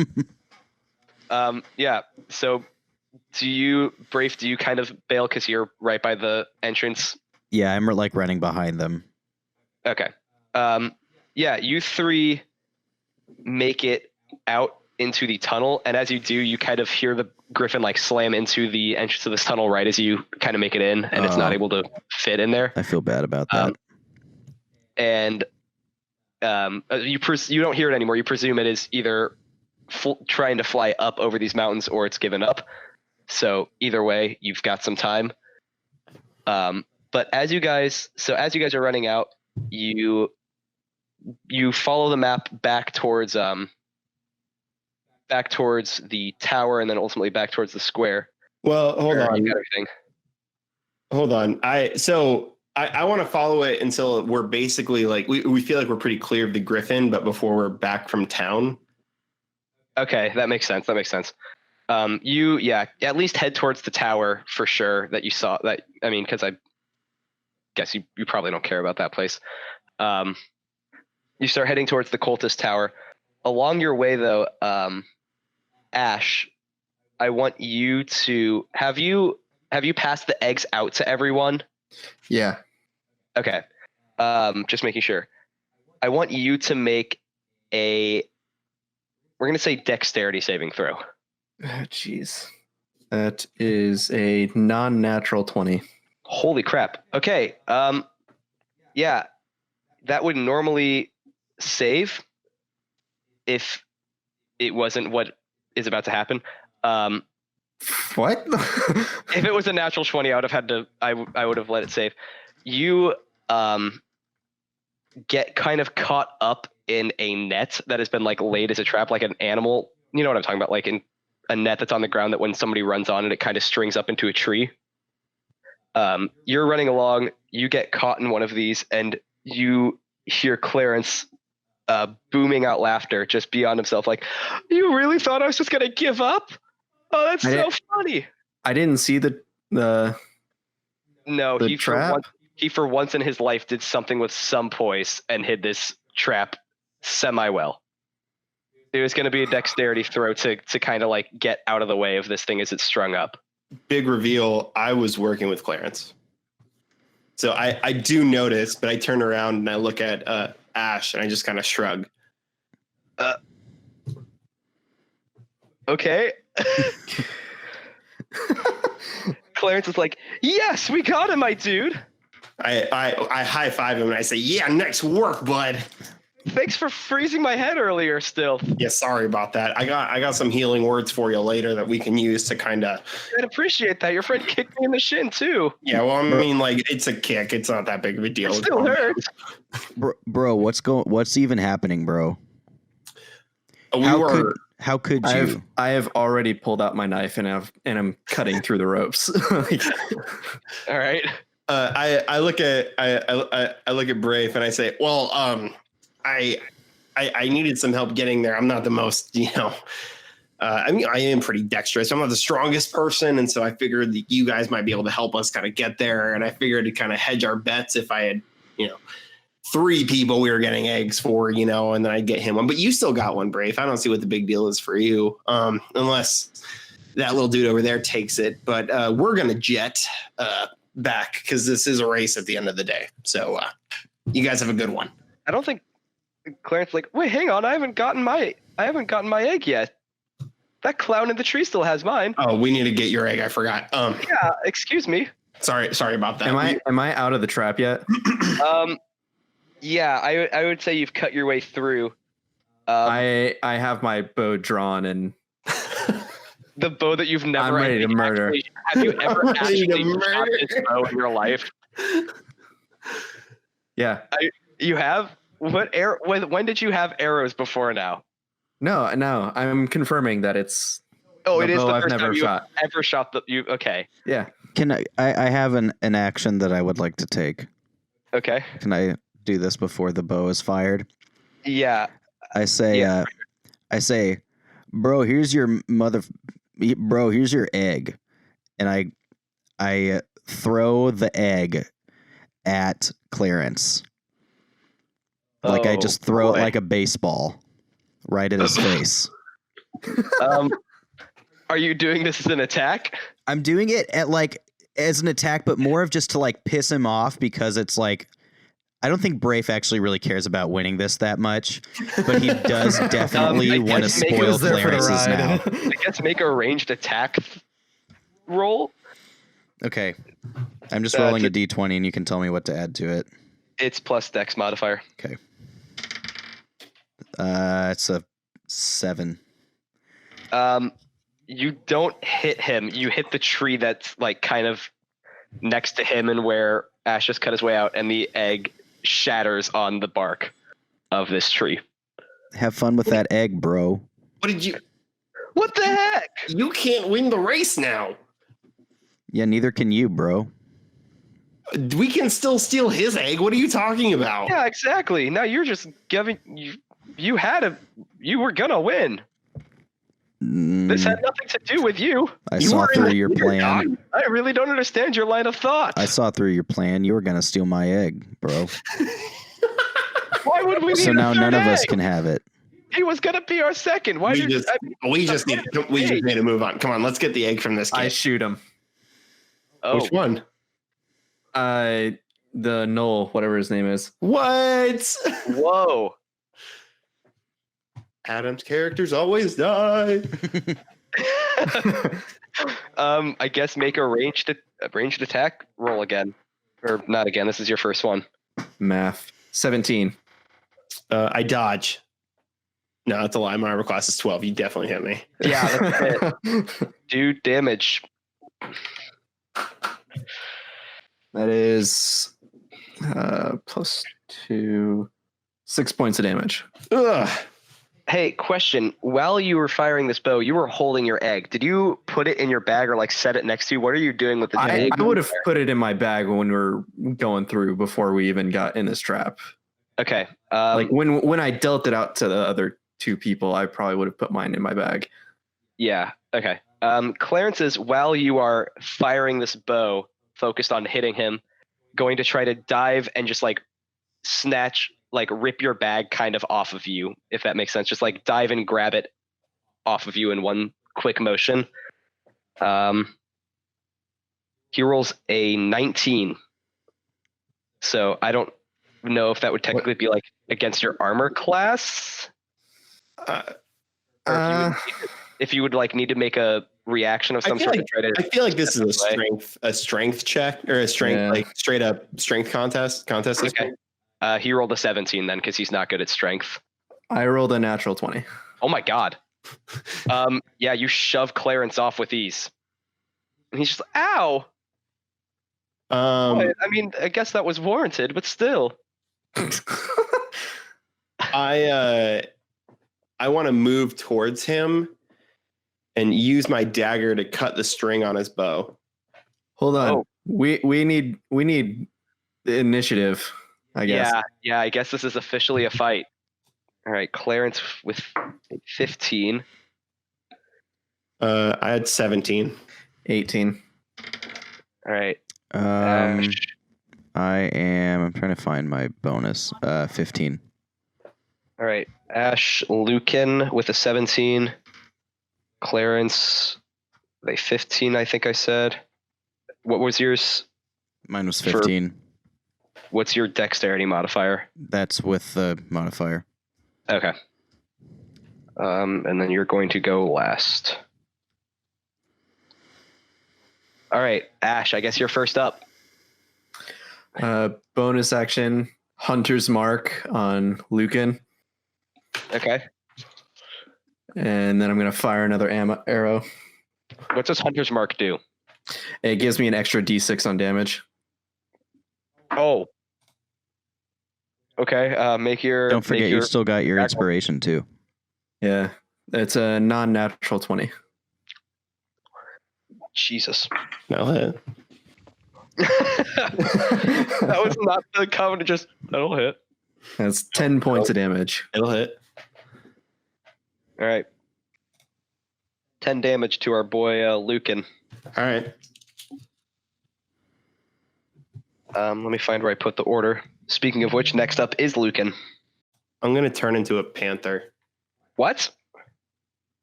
Yeah. So, Brafe? Do you kind of bail because you're right by the entrance? Yeah, I'm like running behind them. Okay. Yeah. You three make it out into the tunnel, and as you do, you kind of hear the griffin like slam into the entrance of this tunnel right as you kind of make it in, and it's not able to fit in there. I feel bad about that. And you don't hear it anymore. You presume it is either trying to fly up over these mountains or it's given up. So either way, you've got some time. But as you guys are running out, you follow the map back towards the tower and then ultimately back towards the square. Well, hold where on. you got everything. Hold on. I want to follow it until we're basically like we feel like we're pretty clear of the griffin, but before we're back from town. Okay, that makes sense. You at least head towards the tower for sure that you saw that. I mean, because I guess you probably don't care about that place. You start heading towards the cultist tower. Along your way, though, Ash, I want you to have you passed the eggs out to everyone? Yeah. Okay. Just making sure. I want you to make we're gonna say dexterity saving throw. Jeez. That is a non-natural 20. Holy crap. Okay. Yeah. That would normally save if it wasn't what is about to happen. What? If it was a natural 20, I would have let it save. You get kind of caught up in a net that has been like laid as a trap, like an animal. You know what I'm talking about? Like in a net that's on the ground that when somebody runs on it, it kind of strings up into a tree. You're running along, you get caught in one of these, and you hear Clarence booming out laughter just beyond himself, like, "You really thought I was just gonna give up? Oh, that's so funny." I didn't see the No, the trap. He for once in his life did something with some poise and hid this trap semi well. It was going to be a dexterity throw to kind of like get out of the way of this thing as it's strung up. Big reveal. I was working with Clarence. So I do notice, but I turn around and I look at Ash and I just kind of shrug. Okay. Clarence is like, "Yes, we got him, my dude." I high five him and I say, "Yeah, nice work, bud." Thanks for freezing my head earlier still. Yeah, sorry about that. I got some healing words for you later that we can use to kind of. I'd appreciate that. Your friend kicked me in the shin too. Yeah, well, I mean, like, it's a kick. It's not that big of a deal. It still hurts. Bro, what's even happening, bro? How could you? I have already pulled out my knife and I'm cutting through the ropes. All right. I look at Brave and I say, "Well, I needed some help getting there. I'm not the most, I mean, I am pretty dexterous. I'm not the strongest person, and so I figured that you guys might be able to help us kind of get there. And I figured to kind of hedge our bets if I had, 3 people we were getting eggs for, and then I'd get him one. But you still got one, Brave. I don't see what the big deal is for you, unless that little dude over there takes it. But we're gonna jet back because this is a race at the end of the day. So you guys have a good one." I don't think Clarence like, "Wait, hang on. I haven't gotten my egg yet. That clown in the tree still has mine." Oh, we need to get your egg. I forgot. Yeah, excuse me. Sorry about that. Am I out of the trap yet? Yeah, I would say you've cut your way through. I have my bow drawn and the bow that you've never. I'm ready to murder. Have you ever actually shot this bow in your life? Yeah. You have? When did you have arrows before now? No. I'm confirming that it's. Oh, it is the I've first never time shot. you've ever shot the. You okay? Yeah. Can I have an action that I would like to take. Okay. Can I do this before the bow is fired? Yeah. I say, bro, here's your egg. and I throw the egg at Clarence. Like I just throw it like a baseball right at his face. Are you doing this as an attack? I'm doing it as an attack, but more of just to like piss him off because it's like I don't think Brafe actually really cares about winning this that much, but he does definitely want to spoil Clarence's now. I guess make a ranged attack roll. Okay. I'm just rolling a d20 and you can tell me what to add to it. It's plus Dex modifier. Okay. It's a 7. You don't hit him. You hit the tree that's like kind of next to him and where Ash just cut his way out, and the egg shatters on the bark of this tree. Have fun with that egg, bro. What did you? What the heck? You can't win the race now. Yeah, neither can you, bro. We can still steal his egg. What are you talking about? Yeah, exactly. Now you're just giving you were gonna win. This had nothing to do with you. I saw through your plan. I really don't understand your line of thought. I saw through your plan. You were gonna steal my egg, bro. Why would we need So now a third none of us egg? can have it. He was gonna be our second. Why We just need to move on. Come on, let's get the egg from this kid. I shoot him. Oh, Which one? The Null, whatever his name is. What? whoa. Adam's characters always die. I guess make a ranged attack roll again, or not again. This is your first one. Math. 17. I dodge. No, that's a lie. My armor class is 12. You definitely hit me. Yeah, that's it. Do damage. That is plus 2, 6 points of damage. Ugh. Hey, question. While you were firing this bow, you were holding your egg. Did you put it in your bag or like set it next to you? What are you doing with the I egg? would have put it in my bag when we were going through before we even got in this trap. Okay. Like when I dealt it out to the other 2 people, I probably would have put mine in my bag. Yeah. Okay. Clarence is, while you are firing this bow, focused on hitting him, going to try to dive and just like snatch, like rip your bag kind of off of you, if that makes sense. Just like dive and grab it off of you in one quick motion. He rolls a 19. So I don't know if that would technically be like against your armor class. Or if you would like need to make a reaction of some sort to try to. I feel like this is a strength check or a strength, like straight up strength contest. Okay. He rolled a 17 then because he's not good at strength. I rolled a natural 20. Oh my god. Yeah, you shove Clarence off with ease. And he's just like, ow. I mean, I guess that was warranted, but still. I want to move towards him and use my dagger to cut the string on his bow. Hold on. Oh. We need the initiative, I guess. Yeah, I guess this is officially a fight. All right, Clarence with 15. I had 17. 18. All right. I'm trying to find my bonus. 15. All right. Ash Lucan with a 17. Clarence, a 15, I think I said. What was yours? Mine was 15. What's your dexterity modifier? That's with the modifier. Okay. And then you're going to go last. All right, Ash, I guess you're first up. Bonus action, Hunter's Mark on Lucan. Okay. And then I'm going to fire another arrow. What does Hunter's Mark do? It gives me an extra d6 on damage. Oh. Okay, Don't forget, you still got your inspiration too. Yeah, it's a non-natural 20. Jesus. No hit. That was not the common to just, that'll hit. That's 10 points of damage. It'll hit. All right. 10 damage to our boy Lucan. All right. Let me find where I put the order. Speaking of which, next up is Lucan. I'm gonna turn into a panther. What?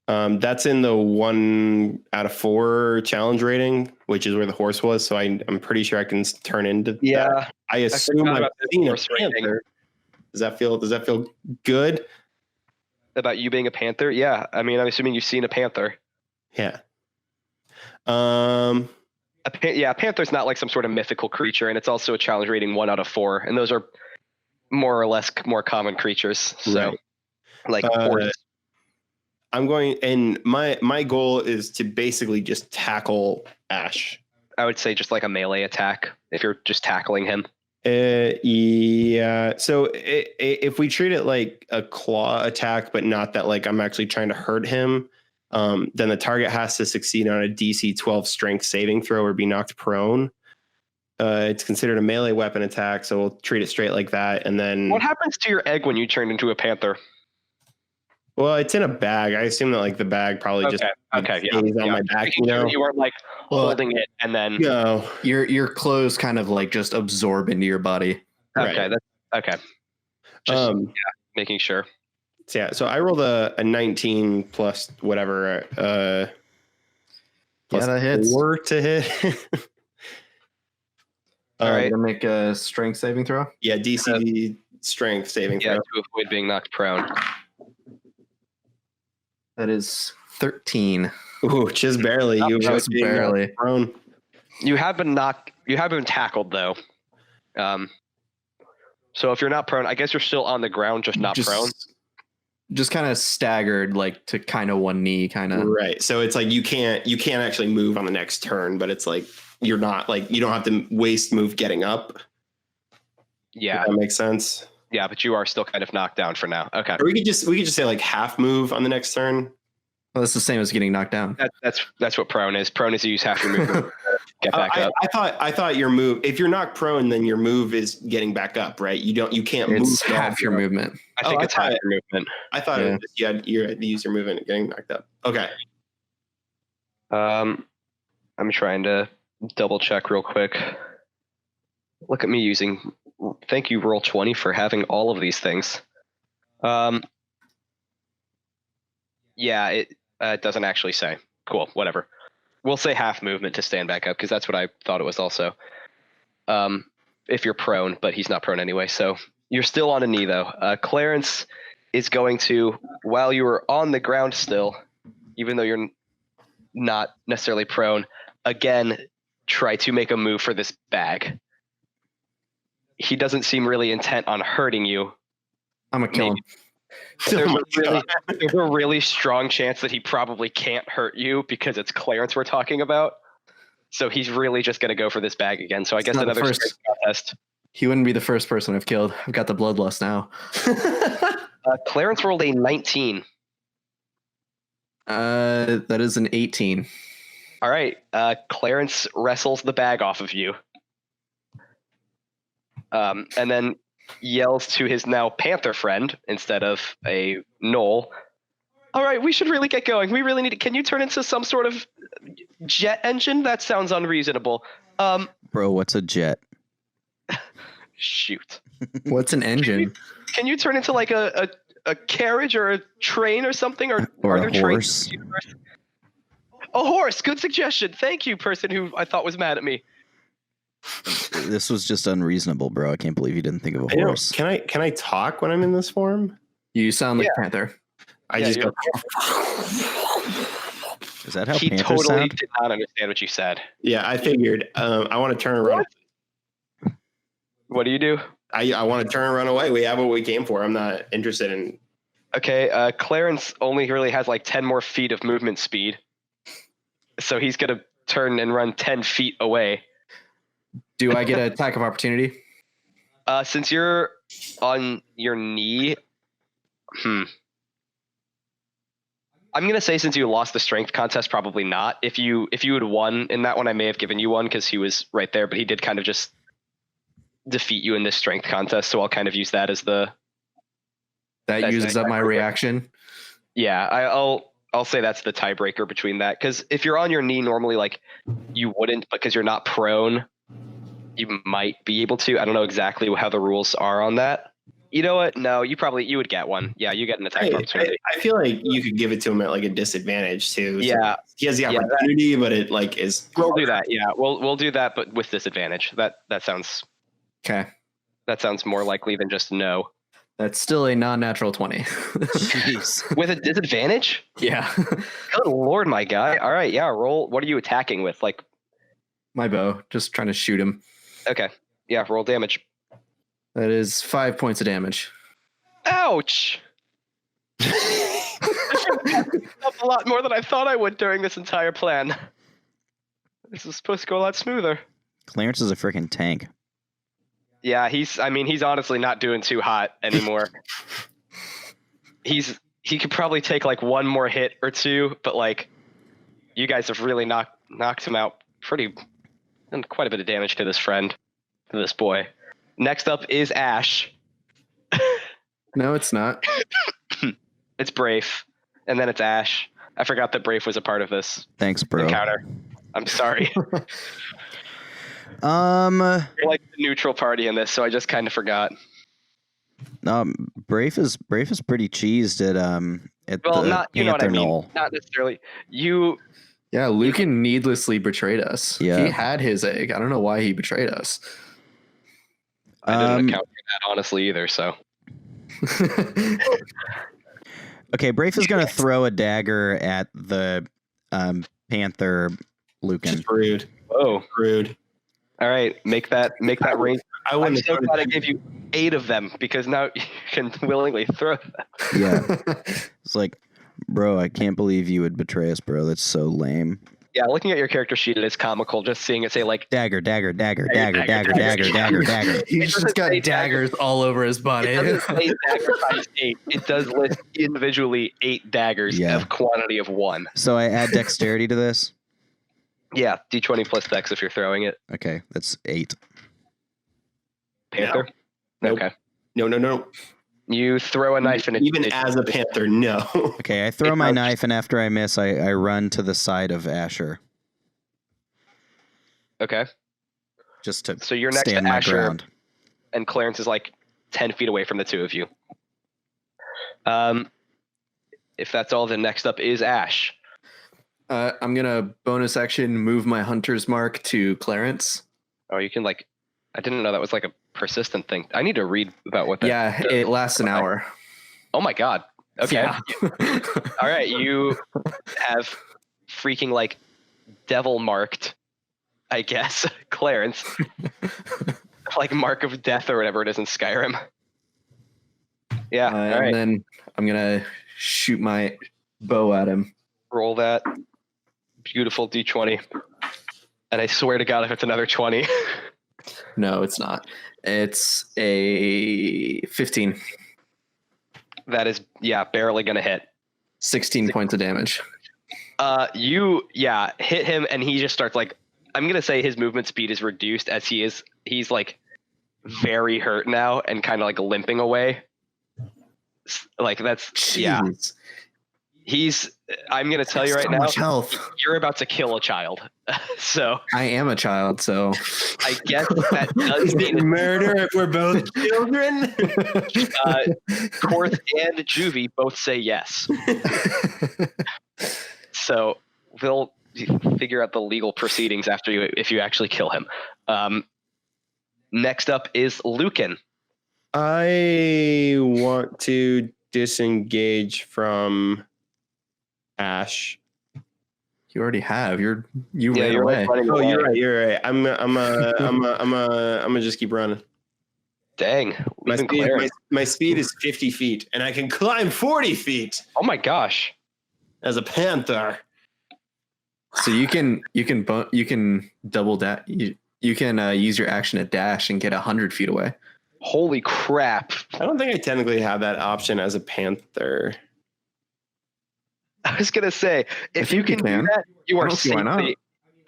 That's in the 1 out of 4 challenge rating, which is where the horse was. So I'm pretty sure I can turn into. Yeah. That. I assume forgot I've about the seen a horse rating. panther. Does that feel good? About you being a panther? Yeah. I mean, I'm assuming you've seen a panther. Yeah. A panther's not like some sort of mythical creature, and it's also a challenge rating 1 out of 4, and those are more or less more common creatures. So, Right. like horses. I'm going, and my goal is to basically just tackle Ash. I would say just like a melee attack if you're just tackling him. Yeah. So if we treat it like a claw attack, but not that like I'm actually trying to hurt him, then the target has to succeed on a DC 12 strength saving throw or be knocked prone. It's considered a melee weapon attack, so we'll treat it straight like that. And then What happens to your egg when you turn into a panther? well, it's in a bag. I assume that like the bag probably just Okay, yeah. stays on my back. Making sure you weren't like Well, holding it and then. No. Your clothes kind of like just absorb into your body. Okay, Right. that's okay. Just making sure. So yeah, so I rolled a 19 plus whatever. Plus that hits. 4 to hit. All right. Gonna make a strength saving throw. Yeah, DC strength saving Yeah, throw. to avoid being knocked prone. That is 13. Ooh, just barely. You Just being barely. prone. You have been knocked. You have been tackled though. So if you're not prone, I guess you're still on the ground, just not prone. Just kind of staggered, like to kind of one knee, kind of. Right. So it's like you can't actually move on the next turn, but it's like you're not like you don't have to waste move getting up. Yeah. If that makes sense. Yeah, but you are still kind of knocked down for now. Okay. Or we could just say like half move on the next turn. Well, that's the same as getting knocked down. That's what prone is. Prone is you use half your movement to get back up. I thought your move, if you're not prone, then your move is getting back up, right? You can't move. It's half your movement. I think it's half your movement. I thought Yeah. it was you had to use your movement getting knocked up. Okay. I'm trying to double check real quick. Look at me using. Thank you, Roll20, for having all of these things. Yeah, it doesn't actually say. Cool, whatever. We'll say half movement to stand back up because that's what I thought it was also. If you're prone, but he's not prone anyway, so you're still on a knee though. Clarence is going to, while you are on the ground still, even though you're not necessarily prone, again try to make a move for this bag. He doesn't seem really intent on hurting you. I'm gonna kill him. There's a really strong chance that he probably can't hurt you because it's Clarence we're talking about. So he's really just going to go for this bag again. So I guess not the another first- strength contest. He wouldn't be the first person I've killed. I've got the bloodlust now. Clarence rolled a 19. That is an 18. All right. Clarence wrestles the bag off of you. And then yells to his now panther friend instead of a gnoll. All right, we should really get going. We really need it. Can you turn into some sort of jet engine? That sounds unreasonable. Bro, what's a jet? Shoot. What's an engine? Can you turn into like a carriage or a train or something? Or Or are a there trains horse? in the universe? A horse. Good suggestion. Thank you, person who I thought was mad at me. This was just unreasonable, bro. I can't believe you didn't think of a I know. horse. Can I talk when I'm in this form? You sound like Panther. I Yeah, just you're- go. Is that how He panthers totally sound? did not understand what you said. Yeah, I figured. I want to turn around. What do you do? I want to turn and run away. We have what we came for. I'm not interested in. Okay, Clarence only really has like 10 more feet of movement speed. So he's going to turn and run 10 feet away. Do I get an attack of opportunity? Since you're on your knee, I'm going to say since you lost the strength contest, probably not. If you had won in that one, I may have given you one because he was right there, but he did kind of just defeat you in this strength contest. So I'll kind of use that as the... That That's uses up my exactly right. reaction. Yeah, I'll I'll say that's the tiebreaker between that. Because if you're on your knee normally, like you wouldn't, because you're not prone, you might be able to. I don't know exactly how the rules are on that. You know what? No, you would get one. Yeah, you get an attack opportunity. I feel like you could give it to him at like a disadvantage too. So Yeah, he has the Yeah, opportunity, but it like is. we'll do that. Yeah, we'll do that, but with disadvantage. That sounds Okay. more likely than just no. That's still a non-natural 20. Jeez. With a disadvantage? Yeah. Good lord, my guy. All right, yeah. Roll. What are you attacking with? Like, My bow. Just trying to shoot him. okay, yeah. Roll damage. That is 5 points of damage. Ouch. Up a lot more than I thought I would during this entire plan. This is supposed to go a lot smoother. Clarence is a freaking tank. Yeah, he's honestly not doing too hot anymore. He could probably take like one more hit or two, but like you guys have really knocked him out and quite a bit of damage to this friend, to this boy. Next up is Ash. No, it's not. It's Brafe, and then it's Ash. I forgot that Brafe was a part of this Thanks, bro. encounter. I'm sorry. You're like the neutral party in this, so I just kind of forgot. Brafe is pretty cheesed at Well, the not you know what I Panther mean. Knoll. Not necessarily. You Yeah, Lucan needlessly betrayed us. Yeah. He had his egg. I don't know why he betrayed us. I didn't account for that honestly either. So Okay, Brafe is going to throw a dagger at the Panther Lucan. Just rude. whoa. Rude. All right, make that range. I I'm wouldn't. so glad I gave you 8 of them because now you can willingly throw them. Yeah. It's like, bro, I can't believe you would betray us, bro. That's so lame. Yeah, looking at your character sheet, it is comical just seeing it say like Dagger, dagger, dagger, Dagger, dagger, dagger, dagger, dagger, dagger. He's just got say daggers all over his body. it doesn't say dagger times 8. It does list individually 8 daggers Yeah. of quantity of 1. So I add dexterity to this. Yeah, d20 plus dex if you're throwing it. Okay, that's 8. Panther. Nope. Okay. No. You throw a knife and Even as a panther, no. Okay, I throw It my does- knife, and after I miss, I run to the side of Asher Okay. just to So you're next stand to my Asher, ground. and Clarence is like 10 feet away from the two of you. If that's all, then next up is Ash. I'm gonna bonus action move my hunter's mark to Clarence. Oh, you can like, I didn't know that was like a persistent thing. I need to read about what that. Yeah, it lasts an hour. Oh my God. Okay. Yeah. All right. You have freaking like devil marked, I guess, Clarence. Like mark of death or whatever it is in Skyrim. Yeah. All And right. then I'm gonna shoot my bow at him. Roll that beautiful d20. And I swear to God, if it's another 20. No, it's not. It's a 15. That is, yeah, barely going to hit. 16 points of damage. You hit him and he just starts like, I'm going to say his movement speed is reduced as he's like very hurt now and kind of like limping away. Like that's, yeah, Jeez. I'm going to tell you right So now, much health. you're about to kill a child. So I am a child, so I guess that does mean Murder if we're both children. Korth and Juvie both say yes. So we'll figure out the legal proceedings after if you actually kill him. Next up is Lucan. I want to disengage from Ash. you already have. You ran you're away. like running Oh, away. you're right. I'm gonna just keep running. Dang. My Leaving speed, Clarence. my speed is 50 feet, and I can climb 40 feet Oh my gosh. as a panther. So you can double that. You can use your action to dash and get 100 feet away. Holy crap. I don't think I technically have that option as a panther. I was going to say, if I you think can you do can. that, you I are don't see why not. safely.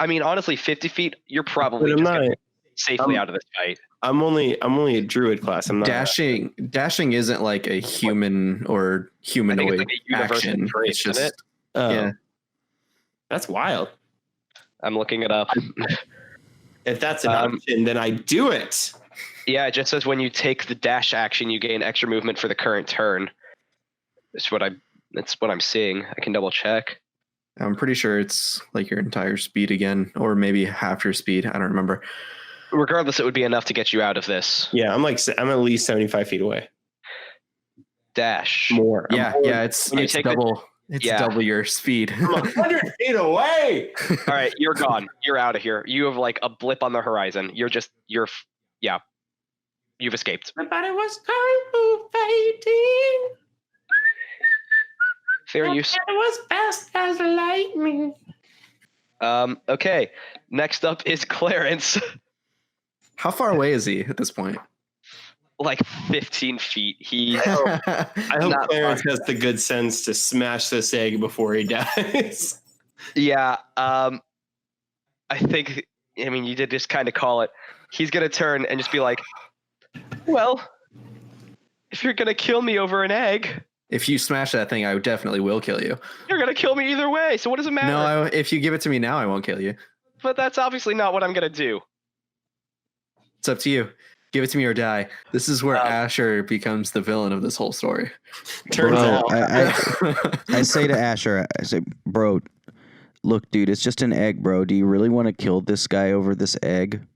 I mean, honestly, 50 feet, you're probably But I'm just gonna not. be safely I'm- out of this fight. I'm only a druid class. I'm not. Dashing isn't like a human or I think humanoid it's like a universal action. trait, It's isn't just it? Yeah. That's wild. I'm looking it up. If that's an Um, option, then I do it. Yeah, it just says when you take the dash action, you gain extra movement for the current turn. That's what I'm seeing. I can double check. I'm pretty sure it's like your entire speed again, or maybe half your speed. I don't remember. Regardless, it would be enough to get you out of this Yeah, I'm at least 75 feet away. dash. More. Yeah, I'm yeah, it's when you take the- double. It's Yeah. double your speed. I'm 100 feet away. All right, you're gone. You're out of here. You have like a blip on the horizon. You've escaped. Everybody was fading. Fair use. It was fast as lightning. Okay. Next up is Clarence. How far away is he at this point? Like 15 feet. He I hope Not Clarence has the good sense to smash this egg before he dies. Yeah, I think, I mean, you did just kind of call it. He's going to turn and just be like, well, if you're going to kill me over an egg, If you smash that thing, I definitely will kill you. you're going to kill me either way. So what does it matter? No, if you give it to me now, I won't kill you. But that's obviously not what I'm going to do. It's up to you. Give it to me or die. This is where Asher becomes the villain of this whole story. Turns Bro, out. I say to Asher, I say, bro, look, dude, it's just an egg, bro. Do you really want to kill this guy over this egg?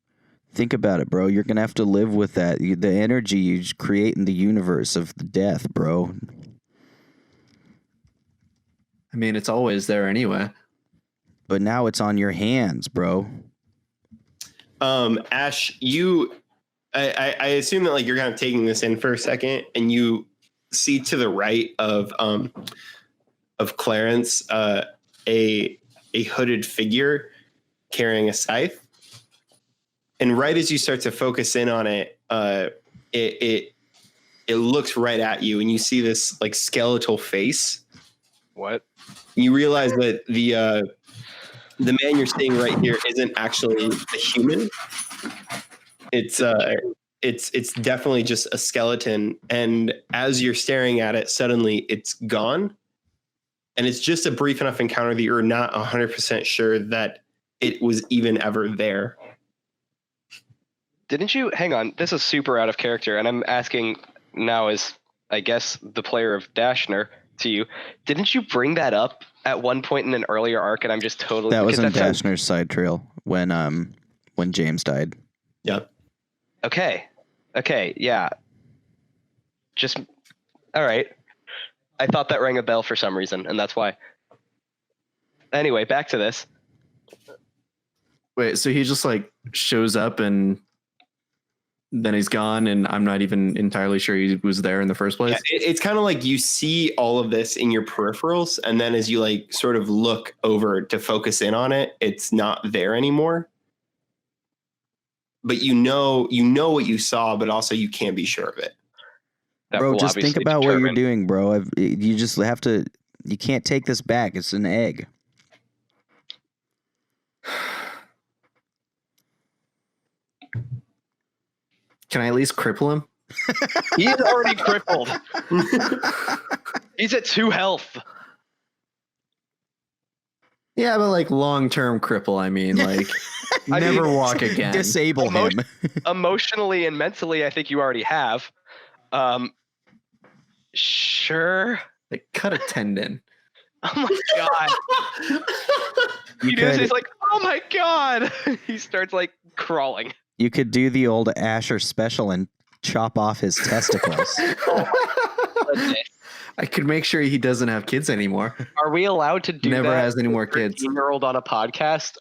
Think about it, bro. You're going to have to live with that. The energy you create in the universe of the death, bro. I mean, it's always there anyway. But now it's on your hands, bro. Ash, I assume that like you're kind of taking this in for a second, and you see to the right of Clarence a hooded figure carrying a scythe, and right as you start to focus in on it, it looks right at you, and you see this like skeletal face. What? You realize that the man you're seeing right here isn't actually a human. It's definitely just a skeleton, and as you're staring at it, suddenly it's gone, and it's just a brief enough encounter that you're not 100% sure that it was even ever there. Didn't you? Hang on. This is super out of character, and I'm asking now as, I guess, the player of Dashner to you. Didn't you bring that up at one point in an earlier arc, and I'm just totally... That was because in that sounds- Dashner's side trail when James died. Yep. Okay, yeah. Just... All right. I thought that rang a bell for some reason, and that's why. Anyway, back to this. Wait, so he just like shows up and then he's gone, and I'm not even entirely sure he was there in the first place? Yeah, it's kind of like you see all of this in your peripherals, and then as you like sort of look over to focus in on it, it's not there anymore. But you know what you saw, but also you can't be sure of it. That Bro, will just think obviously about what you're determine- doing, bro. You just have to. You can't take this back. It's an egg. Can I at least cripple him? He's already crippled. He's at 2 health. Yeah, but like long-term cripple, I mean, like I never mean, walk again. Disable him. Emotionally and mentally, I think you already have. Sure. Like cut a tendon. Oh my god. You He does. could, He's like, oh my god. He starts like crawling. you could do the old Asher special and chop off his testicles. I could make sure he doesn't have kids anymore. Are we allowed to do Never that? has any more kids. 13-year-old on a podcast?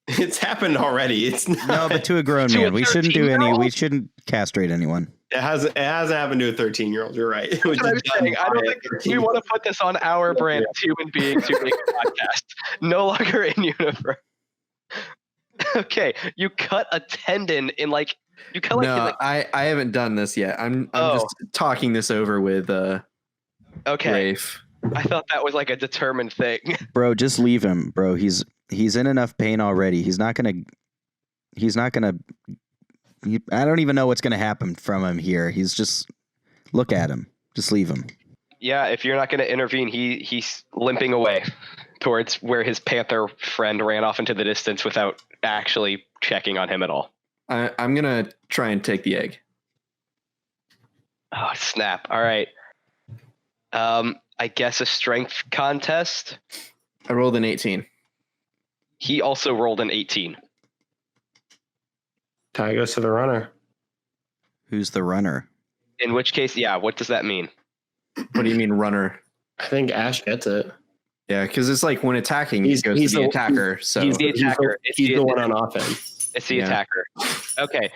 It's happened already. It's not. No, but to a grown To a man, we shouldn't do any. 13-year-old? We shouldn't castrate anyone. It hasn't happened to a 13-year-old. You're right. It was That's what I'm just done saying. I don't by think a we 13-year-old. want to put this on our brand as human beings who make a podcast. No longer in universe. Okay, you cut a tendon in like you cut like, in, No, like I haven't done this yet. I'm Oh. just talking this over with okay. Rafe. I thought that was like a determined thing. Bro, just leave him, bro. He's in enough pain already. He's not gonna. I don't even know what's gonna happen from him here. He's just look at him. Just leave him. Yeah, if you're not going to intervene, he's limping away towards where his panther friend ran off into the distance without actually checking on him at all. I'm gonna try and take the egg. Oh, snap. All right. I guess a strength contest. I rolled an 18. He also rolled an 18. Tie goes to the runner. Who's the runner? In which case, yeah, what does that mean? What do you mean runner? I think Ash gets it. Yeah, because it's like when attacking, He's- it goes he's to the the- attacker. So he's the attacker. He's the one on offense. It's the Yeah. attacker. Okay.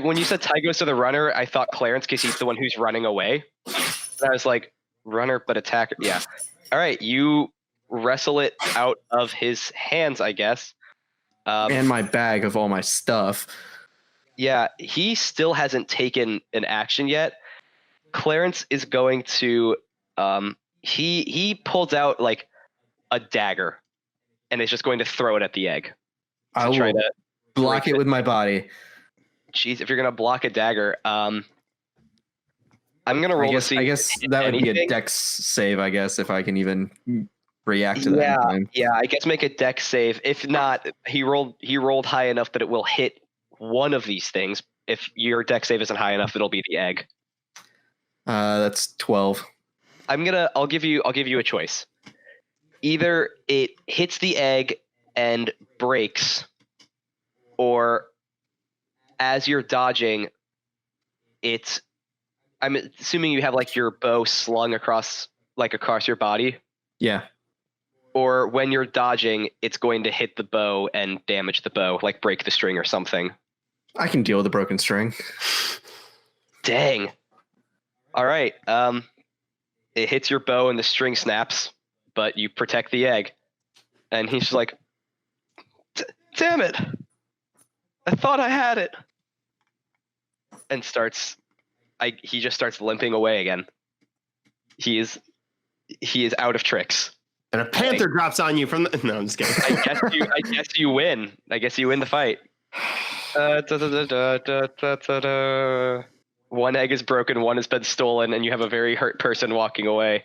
When you said tie goes to the runner, I thought Clarence because he's the one who's running away. And I was like, runner but attacker. Yeah. All right, you wrestle it out of his hands, I guess. and my bag of all my stuff. Yeah, he still hasn't taken an action yet. Clarence is going to he pulls out like a dagger and is just going to throw it at the egg. I will try to block break it with my body. Jeez, if you're gonna block a dagger, I'm gonna roll to see. I guess that would be a dex save. I guess if I can even react to that. Yeah, in time. yeah. I guess make a dex save. If not, he rolled high enough that it will hit one of these things. If your dex save isn't high enough, it'll be the egg. That's 12. I'll give you a choice. Either it hits the egg and breaks, or as you're dodging, I'm assuming you have like your bow slung across your body. Yeah. Or when you're dodging, it's going to hit the bow and damage the bow, like break the string or something. I can deal with a broken string. Dang. All right. It hits your bow and the string snaps, but you protect the egg. And he's just like, damn it. I thought I had it. And he just starts limping away again. He is out of tricks. And a panther drops on you from the. No, I'm just kidding. I guess you win. I guess you win the fight. One egg is broken, one has been stolen, and you have a very hurt person walking away.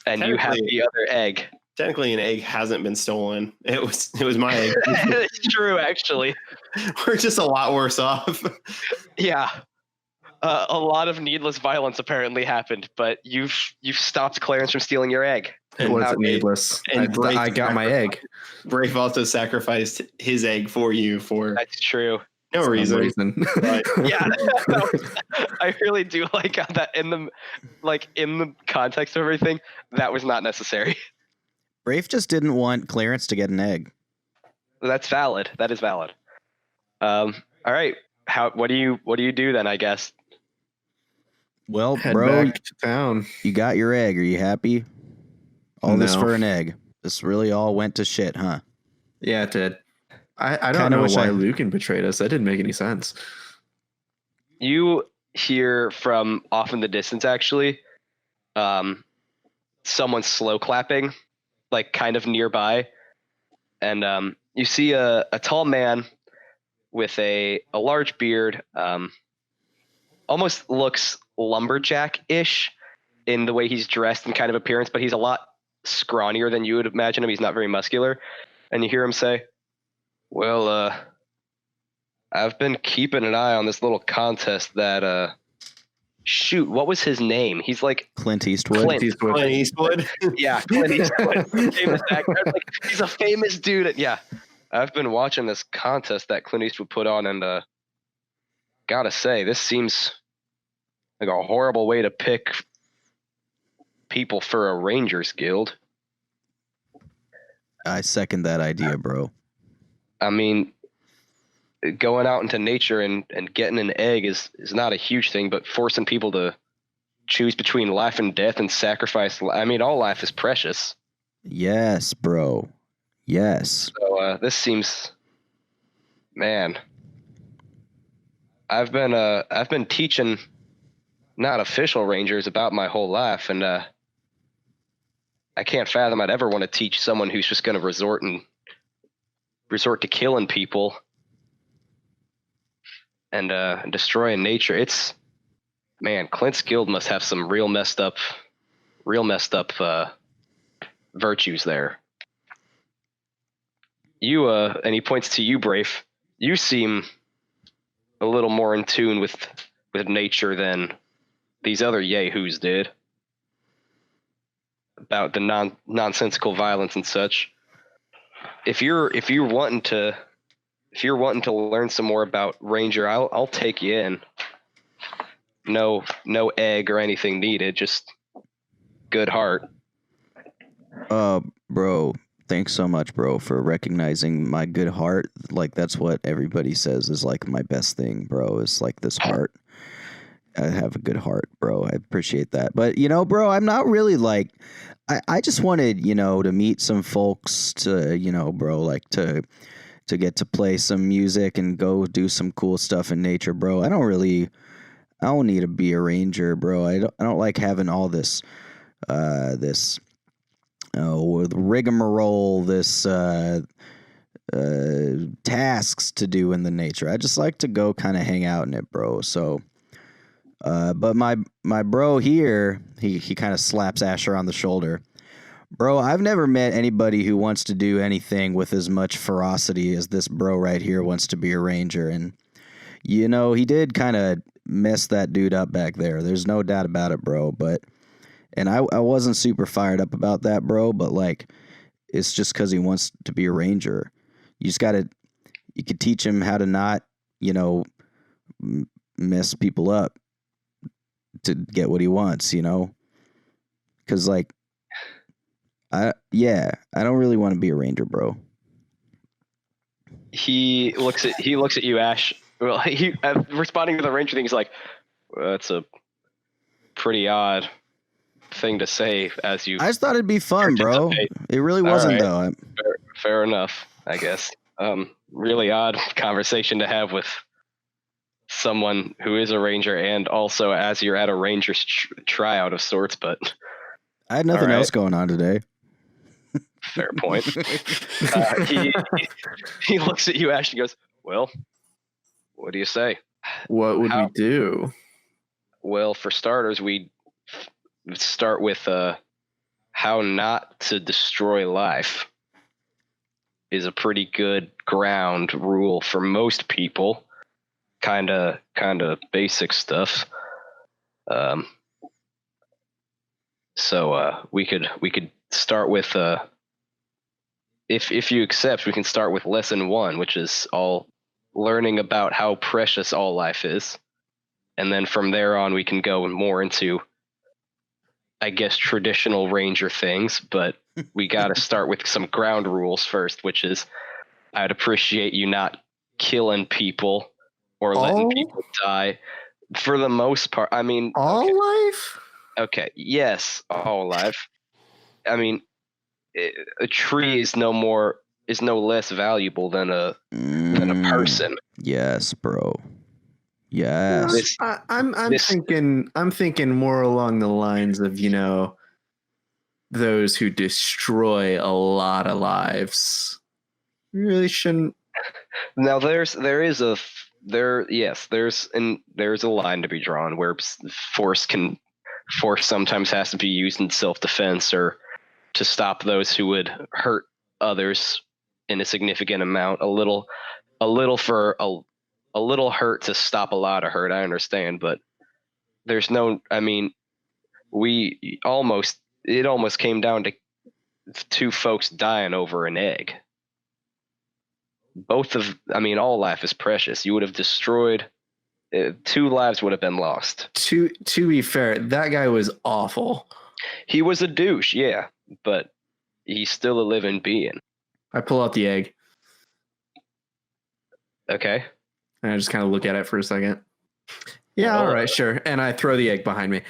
And you have the other egg. Technically, an egg hasn't been stolen. It was my egg. It's true, actually. We're just a lot worse off. Yeah. A lot of needless violence apparently happened, but you've stopped Clarence from stealing your egg. It wasn't needless. and I got my egg. Brave also sacrificed his egg for you for That's true. no For reason. some reason. But Yeah, I really do like how that in the context of everything, that was not necessary. Rafe just didn't want Clarence to get an egg. That's valid. That is valid. All right. What do you do then? I guess. Well, Head bro, back to town. you got your egg. Are you happy? All this No. for an egg. This really all went to shit, huh? Yeah, it did. I don't Kinda know wish why I- Lucan betrayed us. That didn't make any sense. You hear from off in the distance, actually, someone slow clapping, like kind of nearby, and you see a tall man with a large beard, almost looks lumberjack-ish in the way he's dressed and kind of appearance, but he's a lot scrawnier than you would imagine him. He's not very muscular, and you hear him say, "Well, I've been keeping an eye on this little contest that shoot, what was his name? He's like Clint Eastwood. Clint. Clint Eastwood. Yeah, Clint Eastwood. Famous actor. He's a famous dude. Yeah. I've been watching this contest that Clint Eastwood put on, and gotta say, this seems like a horrible way to pick people for a Rangers Guild. I second that idea, bro. I mean, going out into nature and getting an egg is not a huge thing, but forcing people to choose between life and death and sacrifice. I mean, all life is precious. Yes, bro. Yes. So this seems, man. I've been teaching not official Rangers about my whole life, and I can't fathom I'd ever want to teach someone who's just going to resort to killing people and destroying nature. Man, Clint's guild must have some real messed up real messed up virtues there. You and he points to you, Brave. You seem a little more in tune with nature than these other yahoos did about the nonsensical violence and such. If you're wanting to learn some more about Ranger, I'll take you in. No egg or anything needed, just good heart. Bro, thanks so much, bro, for recognizing my good heart. Like, that's what everybody says is like my best thing, bro, is like this heart. I have a good heart, bro. I appreciate that. But, you know, bro, I'm not really like, I just wanted, you know, to meet some folks to, you know, bro, like to get to play some music and go do some cool stuff in nature, bro. I don't need to be a ranger, bro. I don't like having all this rigmarole, this tasks to do in the nature. I just like to go kind of hang out in it, bro. So, but my bro here, he kind of slaps Asher on the shoulder. Bro, I've never met anybody who wants to do anything with as much ferocity as this bro right here wants to be a ranger. And, you know, he did kind of mess that dude up back there. There's no doubt about it, bro. And I wasn't super fired up about that, bro. But, like, it's just because he wants to be a ranger. You could teach him how to not, you know, mess people up to get what he wants, you know? Because, like, I don't really want to be a ranger, bro. He looks at you, Ash. Well, he responding to the ranger thing. He's like, well, "That's a pretty odd thing to say." As you, I just thought it'd be fun, bro. It really wasn't, though. Fair enough, I guess. Really odd conversation to have with someone who is a ranger, and also as you're at a ranger's tryout of sorts. But I had nothing else going on today. Fair point. He looks at you, Ash, and goes, "Well, what do you say? What would we do?" Well, for starters, we start with how not to destroy life is a pretty good ground rule for most people. Kind of basic stuff. So we could start with if you accept, we can start with lesson 1, which is all learning about how precious all life is. And then from there on, we can go more into, I guess, traditional ranger things, but we got to start with some ground rules first, which is I'd appreciate you not killing people or letting people die for the most part. I mean, life? Okay. Yes. All life. I mean, a tree is no less valuable than a person. Yes, bro. Yes. I'm thinking more along the lines of, you know, those who destroy a lot of lives. You really shouldn't. Now there's a line to be drawn where force sometimes has to be used in self-defense or to stop those who would hurt others in a significant amount. A little hurt to stop a lot of hurt. I understand, but there's no. I mean, it almost came down to 2 folks dying over an egg. All life is precious. You would have destroyed. 2 lives would have been lost. To be fair, that guy was awful. He was a douche, yeah, but he's still a living being. I pull out the egg. Okay. And I just kind of look at it for a second. Yeah, all right, sure. And I throw the egg behind me.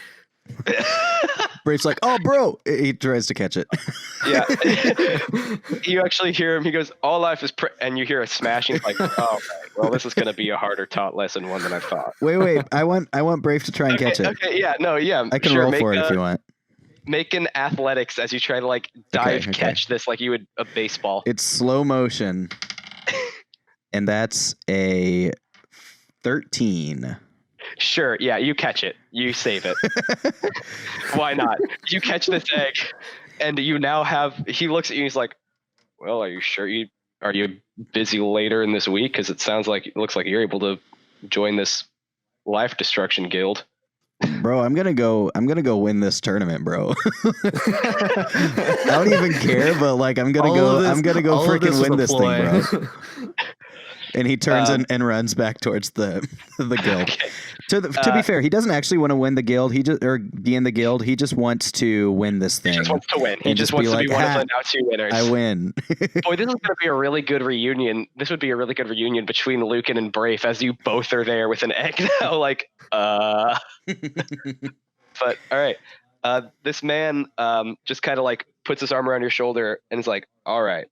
Brave's like, "Oh, bro!" He tries to catch it. Yeah. You actually hear him. He goes, "All life is," and you hear a smashing. Like, oh, right. Well, this is going to be a harder taught lesson one than I thought. Wait. I want Brave to try and catch it. Okay. Yeah. No. Yeah. I can roll for it if you want. Make an athletics as you try to catch this like you would a baseball. It's slow motion, and that's a 13. Sure, yeah, you catch it. You save it. Why not? You catch this egg, and you now have. He looks at you. He's like, "Well, are you sure are you busy later in this week? Because it looks like you're able to join this life destruction guild." Bro, I'm gonna go win this tournament, bro. I don't even care, but like I'm gonna go freaking win this thing, bro. And he turns and runs back towards the guild. Okay. To be fair, he doesn't actually want to win the guild. He just or be in the guild. He just wants to win this thing. He just wants to win. He And just just be wants to be like, one of "Ha, the now two winners. I win. Boy, this is going to be a really good reunion. This would be a really good reunion between Lucan and Brafe as you both are there with an egg now. Like, But all right, this man just kind of like puts his arm around your shoulder and is like, "All right,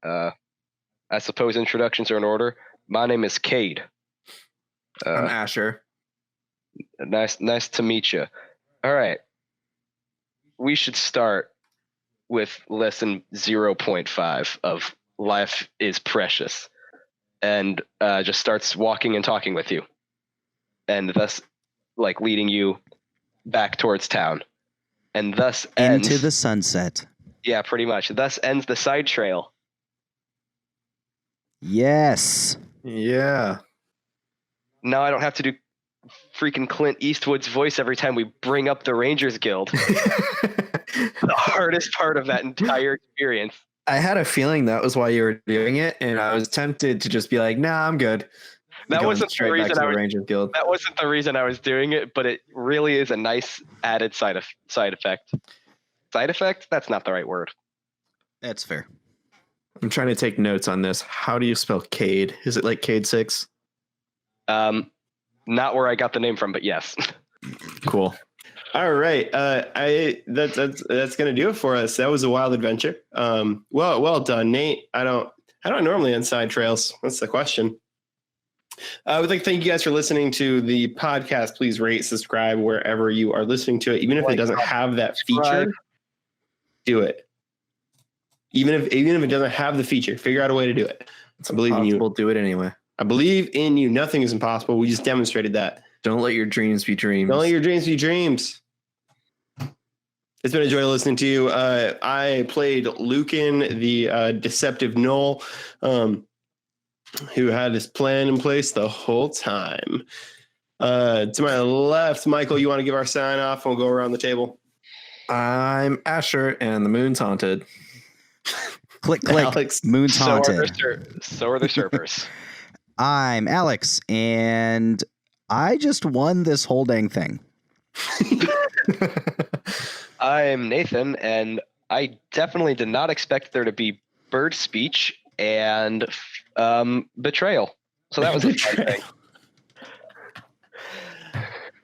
I suppose introductions are in order. My name is Cade. I'm Asher. Nice to meet you. All right, we should start with lesson 0.5 of life is precious, and just starts walking and talking with you, and thus like leading you back towards town, and thus ends, Into the sunset. yeah, pretty much. Thus ends the side trail. Yes. Yeah. Now I don't have to do freaking Clint Eastwood's voice every time we bring up the Rangers Guild. The hardest part of that entire experience. I had a feeling that was why you were doing it, and I was tempted to just be like, "Nah, I'm good." That Going wasn't the straight back reason to I the was. Ranger Guild. That wasn't the reason I was doing it, but it really is a nice added side effect. Side effect? That's not the right word. That's fair. I'm trying to take notes on this. How do you spell Cade? Is it like Cade 6? Not where I got the name from, but yes. Cool. All right. That's gonna do it for us. That was a wild adventure. Well done, Nate. I don't normally on side trails. That's the question. I would like to thank you guys for listening to the podcast. Please rate, subscribe wherever you are listening to it. Even if it doesn't have that feature, do it. Even if it doesn't have the feature, figure out a way to do it. I believe in you. We'll do it anyway. I believe in you. Nothing is impossible. We just demonstrated that. Don't let your dreams be dreams. Don't let your dreams be dreams. It's been a joy listening to you. I played Lucan, the deceptive Gnoll, who had his plan in place the whole time. To my left, Michael, you want to give our sign off? We'll go around the table. I'm Asher, and the moon's haunted. Click, click. Alex. Moon's haunted. So are the servers. I'm Alex, and I just won this whole dang thing. I'm Nathan, and I definitely did not expect there to be bird speech and betrayal. So that was a fun thing.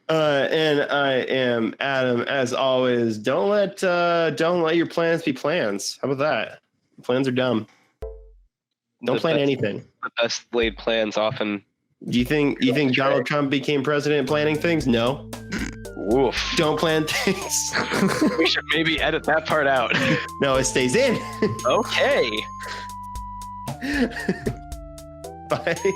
And I am Adam. As always, don't let your plans be plans. How about that? Plans are dumb. Don't plan anything. The best laid plans often. Do you think Donald Trump became president planning things? No. Woof. Don't plan things. We should maybe edit that part out. No, it stays in. Okay. Bye.